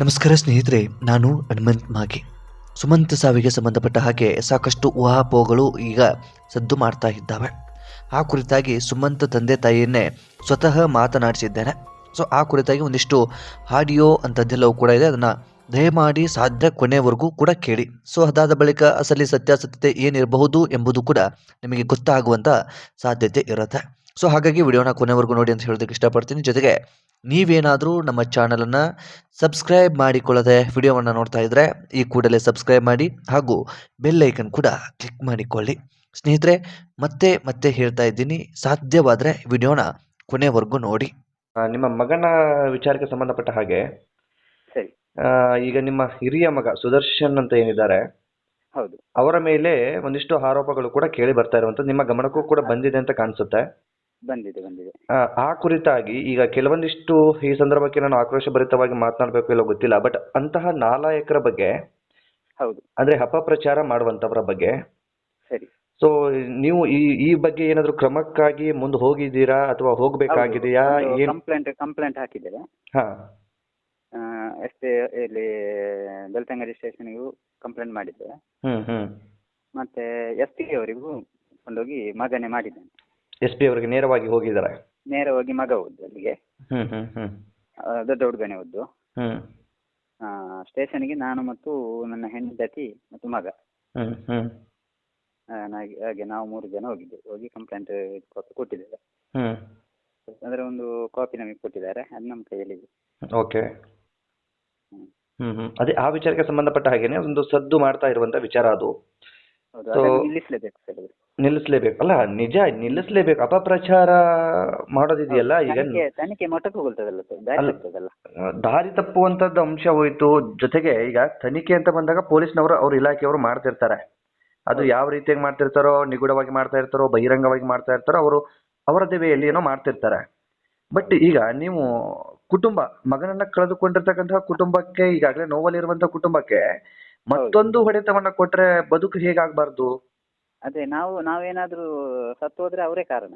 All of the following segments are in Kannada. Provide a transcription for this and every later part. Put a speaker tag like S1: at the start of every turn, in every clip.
S1: ನಮಸ್ಕಾರ ಸ್ನೇಹಿತರೆ, ನಾನು ಹನುಮಂತ್ ಮಾಗಿ. ಸುಮಂತ್ ಸಾವಿಗೆ ಸಂಬಂಧಪಟ್ಟ ಹಾಗೆ ಸಾಕಷ್ಟು ಊಹಾಪೋಹಗಳು ಈಗ ಸದ್ದು ಮಾಡ್ತಾ ಇದ್ದಾವೆ. ಆ ಕುರಿತಾಗಿ ಸುಮಂತ್ ತಂದೆ ತಾಯಿಯನ್ನೇ ಸ್ವತಃ ಮಾತನಾಡಿಸಿದ್ದೇನೆ. ಸೊ ಆ ಕುರಿತಾಗಿ ಒಂದಿಷ್ಟು ಆಡಿಯೋ ಅಂಥದ್ದೆಲ್ಲವೂ ಕೂಡ ಇದೆ. ಅದನ್ನು ದಯಮಾಡಿ ಸಾಧ್ಯ ಕೊನೆವರೆಗೂ ಕೂಡ ಕೇಳಿ. ಸೊ ಅದಾದ ಬಳಿಕ ಅಸಲಿ ಸತ್ಯಾಸತ್ಯತೆ ಏನಿರಬಹುದು ಎಂಬುದು ಕೂಡ ನಿಮಗೆ ಗೊತ್ತಾಗುವಂಥ ಸಾಧ್ಯತೆ ಇರುತ್ತೆ. ಸೊ ಹಾಗಾಗಿ ವಿಡಿಯೋನ ಕೊನೆವರೆಗೂ ನೋಡಿ ಅಂತ ಹೇಳೋದಕ್ಕೆ ಇಷ್ಟಪಡ್ತೀನಿ. ಜೊತೆಗೆ ನೀವೇನಾದರೂ ನಮ್ಮ ಚಾನಲನ್ನು ಸಬ್ಸ್ಕ್ರೈಬ್ ಮಾಡಿಕೊಳ್ಳದೆ ವಿಡಿಯೋವನ್ನು ನೋಡ್ತಾ ಇದ್ದರೆ ಈ ಕೂಡಲೇ ಸಬ್ಸ್ಕ್ರೈಬ್ ಮಾಡಿ ಹಾಗೂ ಬೆಲ್ ಐಕನ್ ಕೂಡ ಕ್ಲಿಕ್ ಮಾಡಿಕೊಳ್ಳಿ. ಸ್ನೇಹಿತರೆ, ಮತ್ತೆ ಮತ್ತೆ ಹೇಳ್ತಾ ಇದ್ದೀನಿ, ಸಾಧ್ಯವಾದರೆ ವಿಡಿಯೋನ ಕೊನೆವರೆಗೂ ನೋಡಿ. ನಿಮ್ಮ ಮಗನ ವಿಚಾರಕ್ಕೆ ಸಂಬಂಧಪಟ್ಟ ಹಾಗೆ
S2: ಸರಿ.
S1: ಈಗ ನಿಮ್ಮ ಹಿರಿಯ ಮಗ ಸುದರ್ಶನ್ ಅಂತ ಏನಿದ್ದಾರೆ,
S2: ಹೌದು,
S1: ಅವರ ಮೇಲೆ ಒಂದಿಷ್ಟು ಆರೋಪಗಳು ಕೂಡ ಕೇಳಿ ಬರ್ತಾ ಇರುವಂಥದ್ದು ನಿಮ್ಮ ಗಮನಕ್ಕೂ ಕೂಡ ಬಂದಿದೆ ಅಂತ ಕಾಣಿಸುತ್ತೆ.
S2: ಬಂದಿದೆ.
S1: ಆ ಕುರಿತಾಗಿ ಈಗ ಕೆಲವೊಂದಿಷ್ಟು ಈ ಸಂದರ್ಭಕ್ಕೆ ನಾನು ಆಕ್ರೋಶಭರಿತವಾಗಿ ಮಾತನಾಡಬೇಕು ಇಲ್ಲೋ ಗೊತ್ತಿಲ್ಲ, ಬಟ್ ಅಂತಹ ನಾಲಾಯಕರ ಬಗ್ಗೆ,
S2: ಹೌದು,
S1: ಅಂದ್ರೆ ಅಪಪ್ರಚಾರ ಮಾಡುವಂತವರ ಬಗ್ಗೆ,
S2: ಸರಿ.
S1: ಸೊ ನೀವು ಈ ಬಗ್ಗೆ ಏನಾದರೂ ಕ್ರಮಕ್ಕಾಗಿ ಮುಂದೆ ಹೋಗಿದ್ದೀರಾ ಅಥವಾ ಹೋಗ್ಬೇಕಾಗಿದೆಯಾ?
S2: ಕಂಪ್ಲೇಂಟ್ ಹಾಕಿದ್ದೇವೆ.
S1: ಹಾ,
S2: ಎಷ್ಟೇ ಇಲ್ಲಿ ಬೆಳ್ತಂಗಡಿ ಸ್ಟೇಷನ್ಗೂ ಕಂಪ್ಲೇಂಟ್ ಮಾಡಿದ್ದೇವೆ. ಮತ್ತೆ SP ಅವರಿಗೂ ಕೊಂಡೋಗಿ ಮಗನೇ ಮಾಡಿದ್ದೇನೆ.
S1: SP ಅವರಿಗೆ ನೇರವಾಗಿ ಹೋಗಿದ್ದಾರೆ?
S2: ನೇರವಾಗಿ ಮಗ ಹೋದ್ದು ಅಲ್ಲಿಗೆ. ದೊಡ್ಡ ಹುಡುಗನೇ ಹೋದ್ದು. ಸ್ಟೇಷನ್ಗೆ ನಾನು ಮತ್ತು ನನ್ನ ಹೆಂಡತಿ ಮತ್ತು ಮಗ, ಹಾಗೆ ನಾವು 3 ಜನ ಹೋಗಿದ್ದೇವೆ. ಹೋಗಿ ಕಂಪ್ಲೇಂಟ್ ಕೊಟ್ಟಿದ್ದೇವೆ. ಅಂದ್ರೆ ಒಂದು ಕಾಪಿ ನಮಗೆ ಕೊಟ್ಟಿದ್ದಾರೆ, ಅದು ನಮ್ಮ ಕೈಯಲ್ಲಿ. ಓಕೆ.
S1: ಅದೇ ಆ ವಿಚಾರಕ್ಕೆ ಸಂಬಂಧಪಟ್ಟ ಹಾಗೇನೆ ಒಂದು ಸದ್ದು ಮಾಡ್ತಾ ಇರುವಂತ ವಿಚಾರ ಅದು.
S2: ನಿಲ್ಲಿಸಲೇಬೇಕು ಸರ್,
S1: ನಿಲ್ಲಿಸಲೇಬೇಕು. ಅಲ್ಲ, ನಿಜ ನಿಲ್ಲಿಸಲೇಬೇಕು. ಅಪಪ್ರಚಾರ ಮಾಡೋದಿದೆಯಲ್ಲ, ಈಗ
S2: ತನಿಖೆ ಮೊಟಕು ಹೋಗ್ತದಲ್ಲ ಸರ್,
S1: ದಾರಿ ತಪ್ಪುವಂತದ್ದು ಅಂಶ ಹೋಯ್ತು. ಜೊತೆಗೆ ಈಗ ತನಿಖೆ ಅಂತ ಬಂದಾಗ ಪೊಲೀಸ್ನವರು ಅವ್ರ ಇಲಾಖೆಯವರು ಮಾಡ್ತಿರ್ತಾರೆ. ಅದು ಯಾವ ರೀತಿಯಾಗಿ ಮಾಡ್ತಿರ್ತಾರೋ, ನಿಗೂಢವಾಗಿ ಮಾಡ್ತಾ ಇರ್ತಾರೋ, ಬಹಿರಂಗವಾಗಿ ಮಾಡ್ತಾ ಇರ್ತಾರೋ, ಅವರು ಅವರದೇ ವೇಯಲ್ಲಿ ಏನೋ ಮಾಡ್ತಿರ್ತಾರೆ. ಬಟ್ ಈಗ ನೀವು ಕುಟುಂಬ, ಮಗನನ್ನ ಕಳೆದುಕೊಂಡಿರ್ತಕ್ಕಂತಹ ಕುಟುಂಬಕ್ಕೆ, ಈಗಾಗಲೇ ನೋವಲ್ಲಿರುವಂತಹ ಕುಟುಂಬಕ್ಕೆ ಮತ್ತೊಂದು ಹೊಡೆತವನ್ನ ಕೊಟ್ರೆ ಬದುಕು ಹೇಗಾಗಬಾರ್ದು?
S2: ಅದೇ ನಾವೇನಾದ್ರೂ ಸತ್ತು ಹೋದ್ರೆ ಅವರೇ ಕಾರಣ.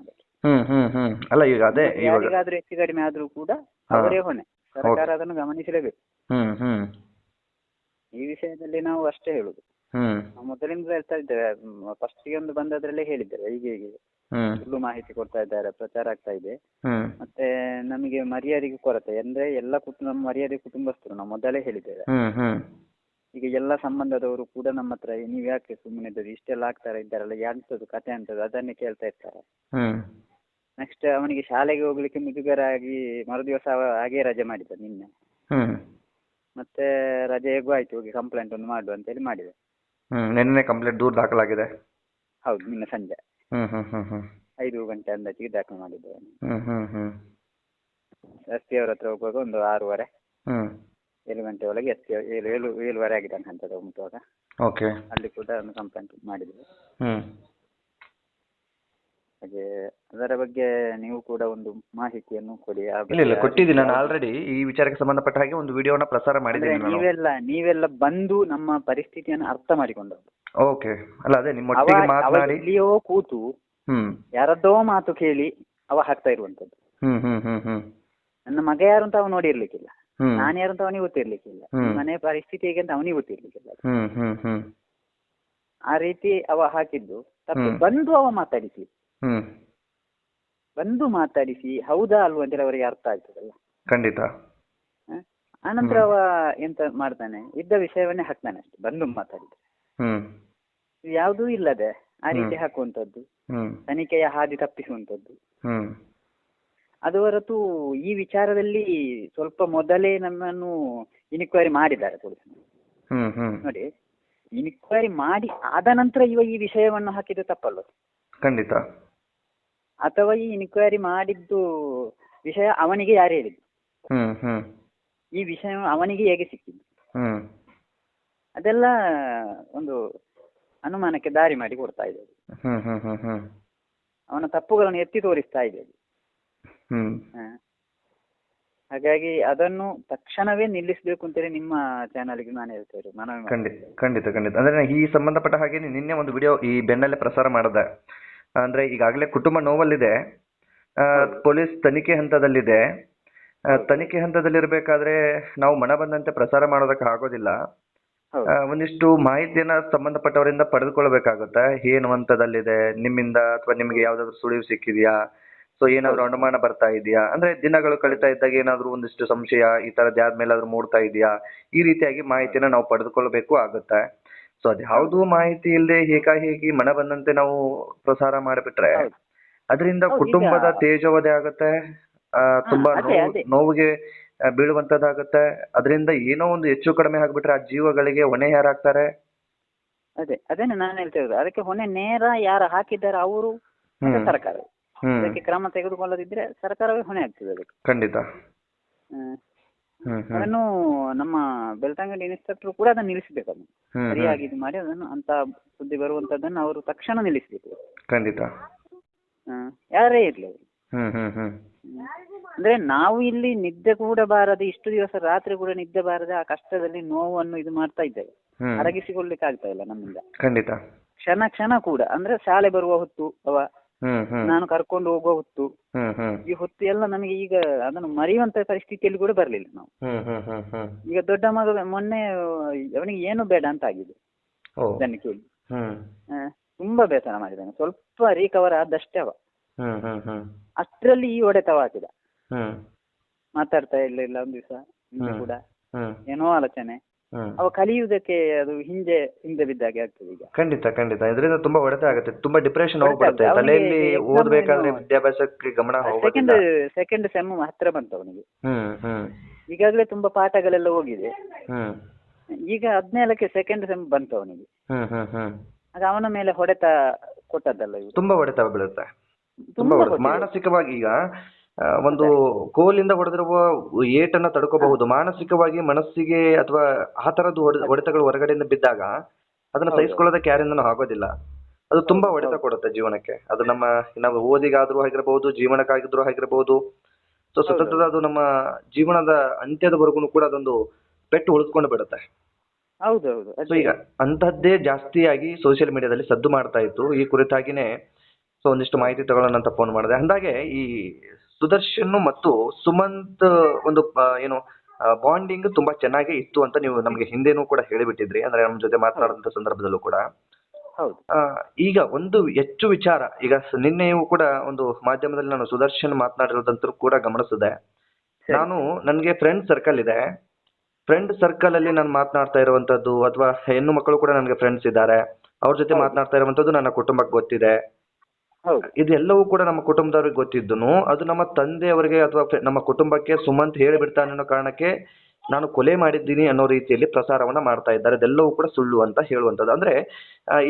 S1: ಅಲ್ಲ, ಈಗ ಅದೇ
S2: ಯಾರಿಗಾದ್ರೂ ಹೆಚ್ಚು ಕಡಿಮೆ ಆದ್ರೂ ಕೂಡ ಅವರೇ ಹೊಣೆ. ಸರ್ಕಾರ ಅದನ್ನು ಗಮನಿಸಲೇಬೇಕು. ಈ ವಿಷಯದಲ್ಲಿ ನಾವು ಅಷ್ಟೇ ಹೇಳುದು. ಮೊದಲಿಂದ ಹೇಳ್ತಾ ಇದ್ದೇವೆ, ಫಸ್ಟ್ಗೆ ಒಂದು ಬಂದದ್ರಲ್ಲೇ ಹೇಳಿದ್ದೇವೆ, ಹೀಗೆ ಸುಳ್ಳು ಮಾಹಿತಿ ಕೊಡ್ತಾ ಇದ್ದಾರೆ, ಪ್ರಚಾರ ಆಗ್ತಾ ಇದೆ. ಮತ್ತೆ ನಮಗೆ ಮರ್ಯಾದೆಗೆ ಕೊರತೆ, ಅಂದ್ರೆ ಎಲ್ಲ ನಮ್ಮ ಮರ್ಯಾದೆ ಕುಟುಂಬಸ್ಥರು ನಾವು ಮೊದಲೇ ಹೇಳಿದ್ದೇವೆ. ಈಗ ಎಲ್ಲ ಸಂಬಂಧದವರು ಕೂಡ ನಮ್ಮ ಹತ್ರ ನೀವ್ ಯಾಕೆ ಸುಮ್ಮನೆ ಇಷ್ಟೆಲ್ಲ ಆಗ್ತಾ ಇದ್ದಾರಲ್ಲ, ಎಂತದ್ದು ಕತೆ ಅಂತದ್ದು ಅದನ್ನೇ ಕೇಳ್ತಾ ಇರ್ತಾರೆ. ನೆಕ್ಸ್ಟ್ ಅವನಿಗೆ ಶಾಲೆಗೆ ಹೋಗ್ಲಿಕ್ಕೆ ಮುಜುಗರ ಆಗಿ ಮರುದಿವಸ ಹಾಗೆ ರಜೆ ಮಾಡಿದ ನಿನ್ನೆ. ಮತ್ತೆ ರಜೆ ಹೇಗೂ ಆಯ್ತು, ಹೋಗಿ ಕಂಪ್ಲೇಂಟ್ ಒಂದು ಮಾಡುವ ಅಂತ ಹೇಳಿ ಮಾಡಿದೆ.
S1: ನಿನ್ನೆ ಕಂಪ್ಲೇಂಟ್ ದೂರ ದಾಖಲಾಗಿದೆ?
S2: ಹೌದು, ನಿನ್ನೆ ಸಂಜೆ 5 ಗಂಟೆ ಅಂದಾಜಿಗೆ ದಾಖಲು ಮಾಡಿದ್ದೇವೆ. SP ಅವ್ರ ಹತ್ರ ಹೋಗುವಾಗ ಒಂದು 6:30 7 ಗಂಟೆ ಒಳಗೆ 7:30 ಆಗಿದೆ ಅಂತ ಮುಟ್ಟುವಾಗ. ಅಲ್ಲಿ ಕೂಡ ಒಂದು ಕಂಪ್ಲೇಂಟ್ ಮಾಡಿದ್ದೇವೆ. ಹಾಗೆ ಅದರ ಬಗ್ಗೆ ನೀವು ಕೂಡ ಒಂದು ಮಾಹಿತಿಯನ್ನು ಕೊಡಿ.
S1: ಇಲ್ಲ, ಕೊಟ್ಟಿದ್ದೀನಿ ನಾನು ಆಲ್ರೆಡಿ. ಈ ವಿಚಾರಕ್ಕೆ ಸಂಬಂಧಪಟ್ಟ ಹಾಗೆ ಒಂದು ವಿಡಿಯೋನ ಪ್ರಸಾರ ಮಾಡಿದ್ದೀನಿ.
S2: ನೀವೆಲ್ಲ ಬಂದು ನಮ್ಮ ಪರಿಸ್ಥಿತಿಯನ್ನು ಅರ್ಥ ಮಾಡಿಕೊಂಡವರು.
S1: ಓಕೆ. ಅಲ್ಲ, ಅದೇ ನಿಮ್ಮೊಟ್ಟಿಗೆ ಮಾತನಾಡಿ
S2: ಇಲ್ಲಿಯೋ ಕೂತು ಯಾರದ್ದೋ ಮಾತು ಕೇಳಿ ಅವ ಹಾಕ್ತಾ ಇರುವಂತದ್ದು. ನನ್ನ ಮಗ ಯಾರು ಅಂತ ಅವ ನೋಡಿರ್ಲಿಕ್ಕಿಲ್ಲ, ನಾನು ಯಾರು ಅಂತ ಅವನಿಗೆ ಗೊತ್ತಿರ್ಲಿಕ್ಕಿಲ್ಲ, ಮನೆ ಪರಿಸ್ಥಿತಿ ಹೇಗೆ ಅಂತ ಅವನಿಗೆ ಗೊತ್ತಿರ್ಲಿಕ್ಕಿಲ್ಲ. ಆ ರೀತಿ ಅವ ಹಾಕಿದ್ದು ತಪ್ಪು. ಬಂದು ಅವ ಮಾತಾಡಿಸಿ ಹೌದಾ ಅಲ್ವಾ ಅಂತೇಳಿ ಅವರಿಗೆ ಅರ್ಥ ಆಗ್ತದಲ್ಲ.
S1: ಖಂಡಿತ.
S2: ಆನಂತರ ಅವ ಎಂತ ಮಾಡ್ತಾನೆ, ಇದ್ದ ವಿಷಯವನ್ನೇ ಹಾಕ್ತಾನೆ ಅಷ್ಟೇ. ಬಂದು ಮಾತಾಡಿದ್ರೆ ಯಾವುದೂ ಇಲ್ಲದೆ ಆ ರೀತಿ ಹಾಕುವಂತದ್ದು, ತನಿಖೆಯ ಹಾದಿ ತಪ್ಪಿಸುವಂತದ್ದು. ಅದು ಹೊರತು ಈ ವಿಚಾರದಲ್ಲಿ ಸ್ವಲ್ಪ ಮೊದಲೇ ನಮ್ಮನ್ನು ಇನ್ಕ್ವೈರಿ ಮಾಡಿದ್ದಾರೆ ಪೊಲೀಸರು. ನೋಡಿ, ಇನ್ಕ್ವೈರಿ ಮಾಡಿ ಆದ ನಂತರ ಈ ವಿಷಯವನ್ನು ಹಾಕಿದ್ದು ತಪ್ಪಲ್ವ?
S1: ಖಂಡಿತ.
S2: ಅಥವಾ ಈ ಇನ್ಕ್ವೈರಿ ಮಾಡಿದ್ದು ವಿಷಯ ಅವನಿಗೆ ಯಾರು ಹೇಳಿದ್ದು, ಈ ವಿಷಯ ಅವನಿಗೆ ಹೇಗೆ ಸಿಕ್ಕಿದ್ದು, ಅದೆಲ್ಲ ಒಂದು ಅನುಮಾನಕ್ಕೆ ದಾರಿ ಮಾಡಿ ಕೊಡ್ತಾ ಇದೆ. ಅವನ ತಪ್ಪುಗಳನ್ನು ಎತ್ತಿ ತೋರಿಸ್ತಾ ಇದೆ. ಹಾಗಾಗಿ ಅದನ್ನು ತಕ್ಷಣವೇ ನಿಲ್ಲಿಸಬೇಕು ಅಂತೇಳಿ ನಿಮ್ಮ ಚಾನಲ್ಗೆ ನಾನು ಹೇಳ್ತಾ ಇರೋದು.
S1: ಖಂಡಿತ. ಅಂದ್ರೆ ಈ ಸಂಬಂಧಪಟ್ಟ ಹಾಗೆ ನಿನ್ನೆ ಒಂದು ವಿಡಿಯೋ ಈ ಬೆನ್ನಲ್ಲೇ ಪ್ರಸಾರ ಮಾಡಿದೆ. ಅಂದ್ರೆ ಈಗಾಗಲೇ ಕುಟುಂಬ ನೋವಲ್ಲಿದೆ, ಪೊಲೀಸ್ ತನಿಖೆ ಹಂತದಲ್ಲಿದೆ.
S3: ತನಿಖೆ ಹಂತದಲ್ಲಿರ್ಬೇಕಾದ್ರೆ ನಾವು ಮನ ಬಂದಂತೆ ಪ್ರಸಾರ ಮಾಡೋದಕ್ಕೆ ಆಗೋದಿಲ್ಲ.
S2: ಹೌದು.
S3: ಒಂದಿಷ್ಟು ಮಾಹಿತಿಯನ್ನ ಸಂಬಂಧಪಟ್ಟವರಿಂದ ಪಡೆದುಕೊಳ್ಬೇಕಾಗುತ್ತೆ. ಏನು ಹಂತದಲ್ಲಿದೆ ನಿಮ್ಮಿಂದ, ಅಥವಾ ನಿಮ್ಗೆ ಯಾವ್ದಾದ್ರು ಸುಳಿವು ಸಿಕ್ಕಿದ್ಯಾ, ಸೊ ಏನಾದ್ರು ಅನುಮಾನ ಬರ್ತಾ ಇದೆಯಾ, ಅಂದ್ರೆ ದಿನಗಳು ಕಳೀತಾ ಇದ್ದಾಗ ಏನಾದ್ರು ಒಂದಿಷ್ಟು ಸಂಶಯ ಈ ತರದ್ ಯಾವ್ದ್ಮೇಲಾದ್ರೂ ಮೂಡ್ತಾ ಇದೆಯಾ, ಈ ರೀತಿಯಾಗಿ ಮಾಹಿತಿನ ನಾವು ಪಡೆದುಕೊಳ್ಬೇಕು ಆಗುತ್ತೆ. ಸೊ ಅದ್ ಯಾವ್ದು ಮಾಹಿತಿ ಇಲ್ಲದೆ ಏಕಾಏಕಿ ಮನ ಬಂದಂತೆ ನಾವು ಪ್ರಸಾರ ಮಾಡಿಬಿಟ್ರೆ
S2: ಹೌದು.
S3: ಅದರಿಂದ
S2: ಹೌದು,
S3: ಕುಟುಂಬದ
S2: ಈಗ
S3: ತೇಜೋವಧೆ ಆಗುತ್ತೆ. ತುಂಬಾ
S2: ಅದೇ.
S3: ನೋವಿಗೆ ಬೀಳುವಂತದ್ದಾಗುತ್ತೆ. ಅದರಿಂದ ಏನೋ ಒಂದು ಹೆಚ್ಚು ಕಡಿಮೆ ಆಗ್ಬಿಟ್ರೆ ಆ ಜೀವಗಳಿಗೆ ಹೊಣೆ ಯಾರಾಗ್ತಾರೆ?
S2: ಅದೇನೆ ನಾನು ಹೇಳ್ತಾ ಇರೋದು. ಅದಕ್ಕೆ ಹೊಣೆ ನೇರ ಯಾರು ಹಾಕಿದ್ದಾರೆ ಅವರು ಮತ್ತೆ ಸರ್ಕಾರ. ಅದಕ್ಕೆ ಕ್ರಮ ತೆಗೆದುಕೊಳ್ಳದಿದ್ರೆ ಸರ್ಕಾರವೇ ಹೊಣೆ ಆಗ್ತದೆ ಅದಕ್ಕೆ.
S3: ಖಂಡಿತ.
S2: ಅದನ್ನು ನಮ್ಮ ಬೆಳ್ತಂಗಡಿ ಇನ್ಸ್ಪೆಕ್ಟರ್ ಕೂಡ ಅದನ್ನು ನಿಲ್ಲಿಸಬೇಕು. ಅದನ್ನು ಸರಿಯಾಗಿ ಇದು ಮಾಡಿ ಅದನ್ನು ಅಂತ ಸುದ್ದಿ ಬರುವಂತದ್ದನ್ನು ಅವರು ತಕ್ಷಣ ನಿಲ್ಲಿಸಬೇಕು.
S3: ಖಂಡಿತ.
S2: ಯಾರೇ ಇರ್ಲಿ ಅವರು. ಅಂದ್ರೆ ನಾವು ಇಲ್ಲಿ ನಿದ್ದೆ ಕೂಡ ಬಾರದೆ ಇಷ್ಟು ದಿವಸ ರಾತ್ರಿ ಕೂಡ ನಿದ್ದೆ ಬಾರದೆ ಆ ಕಷ್ಟದಲ್ಲಿ ನೋವನ್ನು ಇದು ಮಾಡ್ತಾ ಇದ್ದೇವೆ. ಅಡಗಿಸಿಕೊಳ್ಳಿಕ್ಕೆ ಆಗ್ತಾ ಇಲ್ಲ ನಮ್ಮಿಂದ.
S3: ಖಂಡಿತ.
S2: ಕ್ಷಣ ಕ್ಷಣ ಕೂಡ ಅಂದ್ರೆ ಶಾಲೆ ಬರುವ ಹೊತ್ತು ನಾನು ಕರ್ಕೊಂಡು ಹೋಗುವ ಹೊತ್ತು ಈ ಹೊತ್ತು ಎಲ್ಲ ನಮಗೆ ಈಗ ಅದನ್ನು ಮರೆಯುವಂತ ಪರಿಸ್ಥಿತಿಯಲ್ಲಿ ಕೂಡ ಬರ್ಲಿಲ್ಲ ನಾವು. ಈಗ ದೊಡ್ಡ ಮಗ ಮೊನ್ನೆ ಅವನಿಗೆ ಏನು ಬೇಡ ಅಂತ ಆಗಿದೆ ಅದನ್ನು ಕೇಳಿ. ತುಂಬಾ ಬೇಸರ ಮಾಡಿದ್ದಾನೆ. ಸ್ವಲ್ಪ ರಿಕವರ್ ಆದಷ್ಟೇ ಅವ. ಅಷ್ಟರಲ್ಲಿ ಈ ಹೊಡೆತವ ಹಾಕಿದ. ಮಾತಾಡ್ತಾ ಇಲ್ಲ ಒಂದ್ ದಿವಸ ಹಿಂದೆ ಕೂಡ ಏನೋ ಆಲೋಚನೆ. ಅವ ಕಲಿಯುವುದಕ್ಕೆ ಅದು ಹಿಂದೆ ಬಿದ್ದಾಗೆ ಆಗ್ತದೆ ಈಗ.
S3: ಖಂಡಿತ ಖಂಡಿತ. ಇದರಿಂದ ತುಂಬಾ ಹೊಡೆತ ಆಗುತ್ತೆ, ತುಂಬಾ ಡಿಪ್ರೆಷನ್ ಹೋಗ್ಬಿಡುತ್ತೆ. ತಲೆಯಲ್ಲಿ ಓದ್ಬೇಕಾದ್ರೆ ವಿದ್ಯಾಭ್ಯಾಸಕ್ಕೆ ಗಮನ ಹೋಗೋದಿಲ್ಲ.
S2: ಸೆಕೆಂಡ್ ಸೆಮ್ ಹತ್ರ ಬಂತು ಅವನಿಗೆ. ಈಗಾಗಲೇ ತುಂಬಾ ಪಾಠಗಳೆಲ್ಲ ಹೋಗಿದೆ. ಈಗ 17ಕ್ಕೆ ಸೆಕೆಂಡ್ ಸೆಮ್ ಬಂತು ಅವನಿಗೆ. ಆಗ ಅವನ ಮೇಲೆ ಹೊಡೆತ ಕೊಟ್ಟದ್ದಲ್ಲ ಇವರು.
S3: ತುಂಬಾ ಹೊಡೆತ ಬೀಳುತ್ತೆ. ಮಾನಸಿಕವಾಗಿ ಈಗ ಒಂದು ಕೋಲಿಂದ ಹೊಡೆದಿರುವ ಏಟನ್ನ ತಡ್ಕೋಬಹುದು. ಮಾನಸಿಕವಾಗಿ ಮನಸ್ಸಿಗೆ ಅಥವಾ ಆ ತರದ್ದು ಹೊಡೆತಗಳು ಹೊರಗಡೆಯಿಂದ ಬಿದ್ದಾಗ ಅದನ್ನ ಸಹಿಸ್ಕೊಳ್ಳೋದಕ್ಕೆ ಯಾರಿಂದನೂ ಆಗೋದಿಲ್ಲ. ಅದು ತುಂಬಾ ಹೊಡೆತ ಕೊಡುತ್ತೆ ಜೀವನಕ್ಕೆ. ಅದು ನಾವು ಓದಿಗಾದ್ರೂ ಆಗಿರಬಹುದು, ಜೀವನಕ್ಕಾಗಿದ್ರೂ ಆಗಿರಬಹುದು. ಸೊ ಸತತ ಅದು ನಮ್ಮ ಜೀವನದ ಅಂತ್ಯದವರೆಗೂ ಕೂಡ ಅದೊಂದು ಪೆಟ್ಟು ಉಳಿದುಕೊಂಡು ಬಿಡುತ್ತೆ.
S2: ಹೌದೌದು.
S3: ಸೊ ಈಗ ಅಂತಹದ್ದೇ ಜಾಸ್ತಿಯಾಗಿ ಸೋಷಿಯಲ್ ಮೀಡಿಯಾದಲ್ಲಿ ಸದ್ದು ಮಾಡ್ತಾ ಇತ್ತು. ಈ ಕುರಿತಾಗಿನೇ ಸೊ ಒಂದಿಷ್ಟು ಮಾಹಿತಿ ತಗೊಳ್ಳೋಣ ಅಂತ ಫೋನ್ ಮಾಡಿದೆ. ಅಂದಾಗೆ ಈ ಸುದರ್ಶನ್ ಮತ್ತು ಸುಮಂತ್ ಒಂದು ಏನು ಬಾಂಡಿಂಗ್ ತುಂಬಾ ಚೆನ್ನಾಗಿ ಇತ್ತು ಅಂತ ನೀವು ನಮ್ಗೆ ಹಿಂದೆನೂ ಕೂಡ ಹೇಳಿಬಿಟ್ಟಿದ್ರಿ, ಅಂದ್ರೆ ನಮ್ಮ ಜೊತೆ ಮಾತನಾಡಿದಂತ ಸಂದರ್ಭದಲ್ಲೂ ಕೂಡ. ಈಗ ಒಂದು ಹೆಚ್ಚು ವಿಚಾರ, ಈಗ ನಿನ್ನೆಯೂ ಕೂಡ ಒಂದು ಮಾಧ್ಯಮದಲ್ಲಿ ನಾನು ಸುದರ್ಶನ್ ಮಾತನಾಡಿರೋದಂತೂ ಕೂಡ ಗಮನಿಸಿದೆ. ನನ್ಗೆ ಫ್ರೆಂಡ್ ಸರ್ಕಲ್ ಇದೆ. ಫ್ರೆಂಡ್ ಸರ್ಕಲ್ ಅಲ್ಲಿ ನಾನು ಮಾತನಾಡ್ತಾ ಇರುವಂತದ್ದು, ಅಥವಾ ಹೆಣ್ಣು ಮಕ್ಕಳು ಕೂಡ ನನಗೆ ಫ್ರೆಂಡ್ಸ್ ಇದ್ದಾರೆ, ಅವ್ರ ಜೊತೆ ಮಾತನಾಡ್ತಾ ಇರುವಂತದ್ದು ನನ್ನ ಕುಟುಂಬಕ್ಕೆ ಗೊತ್ತಿದೆ. ಇದೆಲ್ಲವೂ ಕೂಡ ನಮ್ಮ ಕುಟುಂಬದವ್ರಿಗೆ ಗೊತ್ತಿದ್ದನು. ಅದು ನಮ್ಮ ತಂದೆಯವರಿಗೆ ಅಥವಾ ನಮ್ಮ ಕುಟುಂಬಕ್ಕೆ ಸುಮಂತ್ ಹೇಳಿಬಿಡ್ತಾನೆ ಅನ್ನೋ ಕಾರಣಕ್ಕೆ ನಾನು ಕೊಲೆ ಮಾಡಿದ್ದೀನಿ ಅನ್ನೋ ರೀತಿಯಲ್ಲಿ ಪ್ರಸಾರವನ್ನ ಮಾಡ್ತಾ ಇದ್ದಾರೆ. ಅದೆಲ್ಲವೂ ಕೂಡ ಸುಳ್ಳು ಅಂತ ಹೇಳುವಂಥದ್ದು. ಅಂದ್ರೆ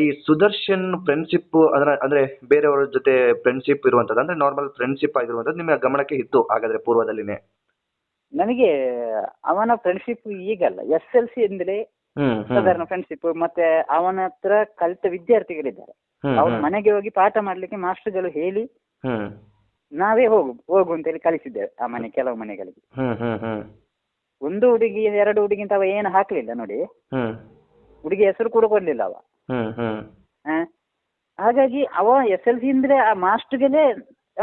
S3: ಈ ಸುದರ್ಶನ್ ಫ್ರೆಂಡ್ಶಿಪ್ ಅಂದ್ರೆ ಬೇರೆಯವರ ಜೊತೆ ಫ್ರೆಂಡ್ಶಿಪ್ ಇರುವಂತದ್ದು, ಅಂದ್ರೆ ನಾರ್ಮಲ್ ಫ್ರೆಂಡ್ಶಿಪ್ ಆಗಿರುವಂತದ್ದು ನಿಮ್ಮ ಗಮನಕ್ಕೆ ಇತ್ತು ಹಾಗಾದ್ರೆ ಪೂರ್ವದಲ್ಲಿನೇ?
S2: ನನಗೆ ಅವನ ಫ್ರೆಂಡ್ಶಿಪ್ ಈಗಲ್ಲ, SLC ಎಂದ್ರೆ ಸಾಧಾರಣ ಫ್ರೆಂಡ್ಶಿಪ್. ಮತ್ತೆ ಅವನ ಹತ್ರ ಕಲಿತ ವಿದ್ಯಾರ್ಥಿಗಳಿದ್ದಾರೆ. ಅವ್ರ ಮನೆಗೆ ಹೋಗಿ ಪಾಠ ಮಾಡ್ಲಿಕ್ಕೆ ಮಾಸ್ಟರ್ಗಳು ಹೇಳಿ ನಾವೇ ಹೋಗು ಅಂತ ಹೇಳಿ ಕಲಿಸಿದ್ದೇವೆ ಆ ಕೆಲವು ಮನೆಗಳಿಗೆ. ಒಂದು ಹುಡುಗಿ 2 ಹುಡುಗಿ ಅಂತ ಅವ ಏನು ಹಾಕ್ಲಿಲ್ಲ ನೋಡಿ, ಹುಡುಗಿ ಹೆಸರು ಕೂಡ ಕೊಡ್ಲಿಲ್ಲ ಅವ. ಹಾಗಾಗಿ ಅವ SLC ಅಂದ್ರೆ ಆ ಮಾಸ್ಟರ್ಗಳೇ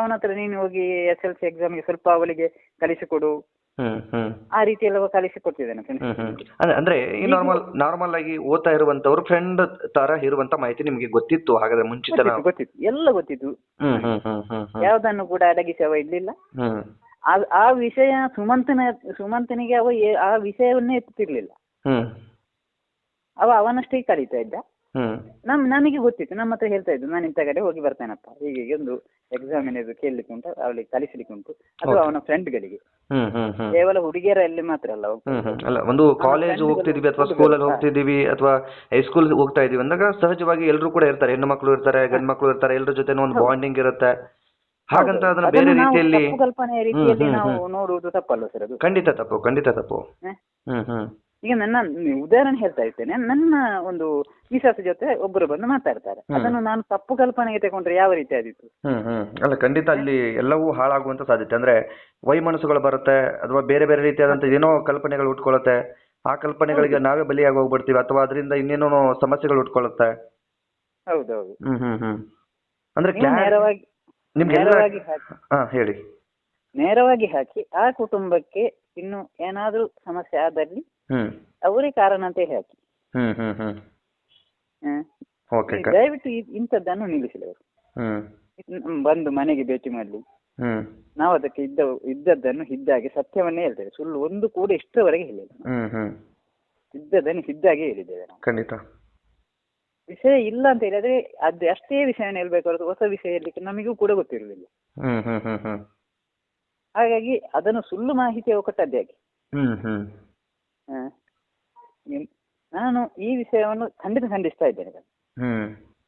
S2: ಅವನ ಹತ್ರ ನೀನು ಹೋಗಿ SLC ಎಕ್ಸಾಮ್ಗೆ ಸ್ವಲ್ಪ ಅವಳಿಗೆ ಕಲಿಸಿಕೊಡು ಆ ರೀತಿ ಎಲ್ಲ ಕಲಿಸಿಕೊಡ್ತಿದ್ದೇನೆ.
S3: ಅಂದ್ರೆ ಈ ನಾರ್ಮಲ್ ಆಗಿ ಓದ್ತಾ ಇರುವಂತವ್ರು ಫ್ರೆಂಡ್ ತರ ಇರುವಂತ ಮಾಹಿತಿ ನಿಮ್ಗೆ ಗೊತ್ತಿತ್ತು ಹಾಗಾದ್ರೆ ಮುಂಚಿತ?
S2: ಗೊತ್ತಿತ್ತು, ಎಲ್ಲ ಗೊತ್ತಿತ್ತು. ಯಾವ್ದನ್ನು ಕೂಡ ಅಡಗಿಸಿ ಅವ ಇಡ್ಲಿಲ್ಲ. ಆ ವಿಷಯ ಸುಮಂತನಿಗೆ ಅವ ಆ ವಿಷಯವನ್ನೇ ಎತ್ತುತ್ತಿರ್ಲಿಲ್ಲ. ಅವ ಅವನಷ್ಟೇ ಕಲಿತಾ ಇದ್ದ. ನಮಗೆ ಗೊತ್ತಿತ್ತು, ನಮ್ಮ ಹತ್ರ ಹೇಳ್ತಾ ಇದ್ದು ನಾನು ಇಂಥ ಕಡೆ ಹೋಗಿ ಬರ್ತೇನಪ್ಪ, ಹೀಗೆ ಒಂದು ಎಕ್ಸಾಮ್ ಏನಾದ್ರು ಕೇಳಲಿಕ್ಕೆ ಉಂಟು, ಅವಳಿಗೆ ಕಲಿಸ್ಲಿಕ್ಕೆ ಉಂಟು. ಅದು ಅವನ ಫ್ರೆಂಡ್ಗಳಿಗೆ, ಕೇವಲ ಹುಡುಗಿಯರಲ್ಲಿ ಮಾತ್ರ ಅಲ್ಲ.
S3: ಒಂದು ಕಾಲೇಜ್ ಹೋಗ್ತಿದೀವಿ ಅಥವಾ ಸ್ಕೂಲಲ್ಲಿ ಹೋಗ್ತಿದೀವಿ ಅಥವಾ ಹೈಸ್ಕೂಲ್ ಹೋಗ್ತಾ ಇದೀವಿ ಅಂದಾಗ ಸಹಜವಾಗಿ ಎಲ್ಲರೂ ಕೂಡ ಇರ್ತಾರೆ, ಹೆಣ್ಣು ಮಕ್ಕಳು ಇರ್ತಾರೆ, ಗಂಡು ಮಕ್ಕಳು ಇರ್ತಾರೆ, ಎಲ್ಲರ ಜೊತೆ ಒಂದು ಬಾಂಡಿಂಗ್ ಇರುತ್ತೆ. ಹಾಗಂತ ಅದನ್ನ ಬೇರೆ ರೀತಿಯಲ್ಲಿ
S2: ಕಲ್ಪನೆಯ ರೀತಿಯಲ್ಲಿ ನಾವು ನೋಡುವುದು ತಪ್ಪಲ್ಲ ಸರ್? ಅದು
S3: ಖಂಡಿತ ತಪ್ಪು.
S2: ಈಗ ನನ್ನ ಉದಾಹರಣೆ ಹೇಳ್ತಾ ಇರ್ತೇನೆ. ನನ್ನ ಒಂದು ವಿಶ್ವಾಸ ಜೊತೆ ಒಬ್ಬರು ಬಂದು ಮಾತಾಡ್ತಾರೆ, ಅದನ್ನು ನಾನು ತಪ್ಪು ಕಲ್ಪನೆಗೆ ತಗೊಂಡ್ರೆ ಯಾವ ರೀತಿ ಆದಿತ್ತು?
S3: ಅಲ್ಲ, ಖಂಡಿತ ಅಲ್ಲಿ ಎಲ್ಲವೂ ಹಾಳಾಗುವಂತ ಸಾಧ್ಯತೆ. ಅಂದ್ರೆ ವೈಮನಸ್ಸುಗಳು ಬರುತ್ತೆ, ಅಥವಾ ಬೇರೆ ಬೇರೆ ರೀತಿಯಾದಂತ ಏನೋ ಕಲ್ಪನೆಗಳು ಉಟ್ಕೊಳ್ಳುತ್ತೆ. ಆ ಕಲ್ಪನೆಗಳಿಗೆ ನಾವೇ ಬಲಿಯಾಗಿ ಹೋಗ್ಬಿಡ್ತೀವಿ, ಅಥವಾ ಅದರಿಂದ ಇನ್ನೇನೋ ಸಮಸ್ಯೆಗಳು ಉಟ್ಕೊಳ್ಳುತ್ತೆ.
S2: ಹೌದೌದು.
S3: ಅಂದ್ರೆ ನಿಮ್ಗೆ ಹೇಳಿ.
S2: ನೇರವಾಗಿ ಹಾಕಿ ಆ ಕುಟುಂಬಕ್ಕೆ ಇನ್ನು ಏನಾದ್ರೂ ಸಮಸ್ಯೆ ಆದಲ್ಲಿ ಅವರೇ ಕಾರಣ ಅಂತ ಹಾಕಿ. ದಯವಿಟ್ಟು ಇಂಥದ್ದನ್ನು ನಿಲ್ಲಿಸಲಿ ಅವರು. ಬಂದು ಮನೆಗೆ ಭೇಟಿ ಮಾಡಲಿ, ನಾವು ಅದಕ್ಕೆ ಇದ್ದದ್ದನ್ನು ಇದ್ದಾಗೆ ಸತ್ಯವನ್ನೇ ಹೇಳ್ತೇವೆ, ಸುಳ್ಳು ಒಂದು ಕೂಡ ಇಷ್ಟರವರೆಗೆ ಹೇಳಿಲ್ಲ. ಇದ್ದದನ್ನು ಇದ್ದಾಗೆ ಹೇಳಿದ್ದೇವೆ ನಾವು.
S3: ಖಂಡಿತ
S2: ವಿಷಯ ಇಲ್ಲ ಅಂತ ಹೇಳಿದ್ರೆ ಅದು ಅಷ್ಟೇ ವಿಷಯವನ್ನು ಹೇಳ್ಬೇಕು, ಹೊಸ ವಿಷಯ ಹೇಳಲಿಕ್ಕೆ ನಮಗೂ ಕೂಡ ಗೊತ್ತಿರಲಿಲ್ಲ. ಹಾಗಾಗಿ ಅದನ್ನು ಸುಳ್ಳು ಮಾಹಿತಿ ಕೊಟ್ಟದ್ದೇ ಹಾಗೆ. ನಾನು ಈ ವಿಷಯವನ್ನು ಖಂಡಿಸ್ತಾ ಇದ್ದೇನೆ.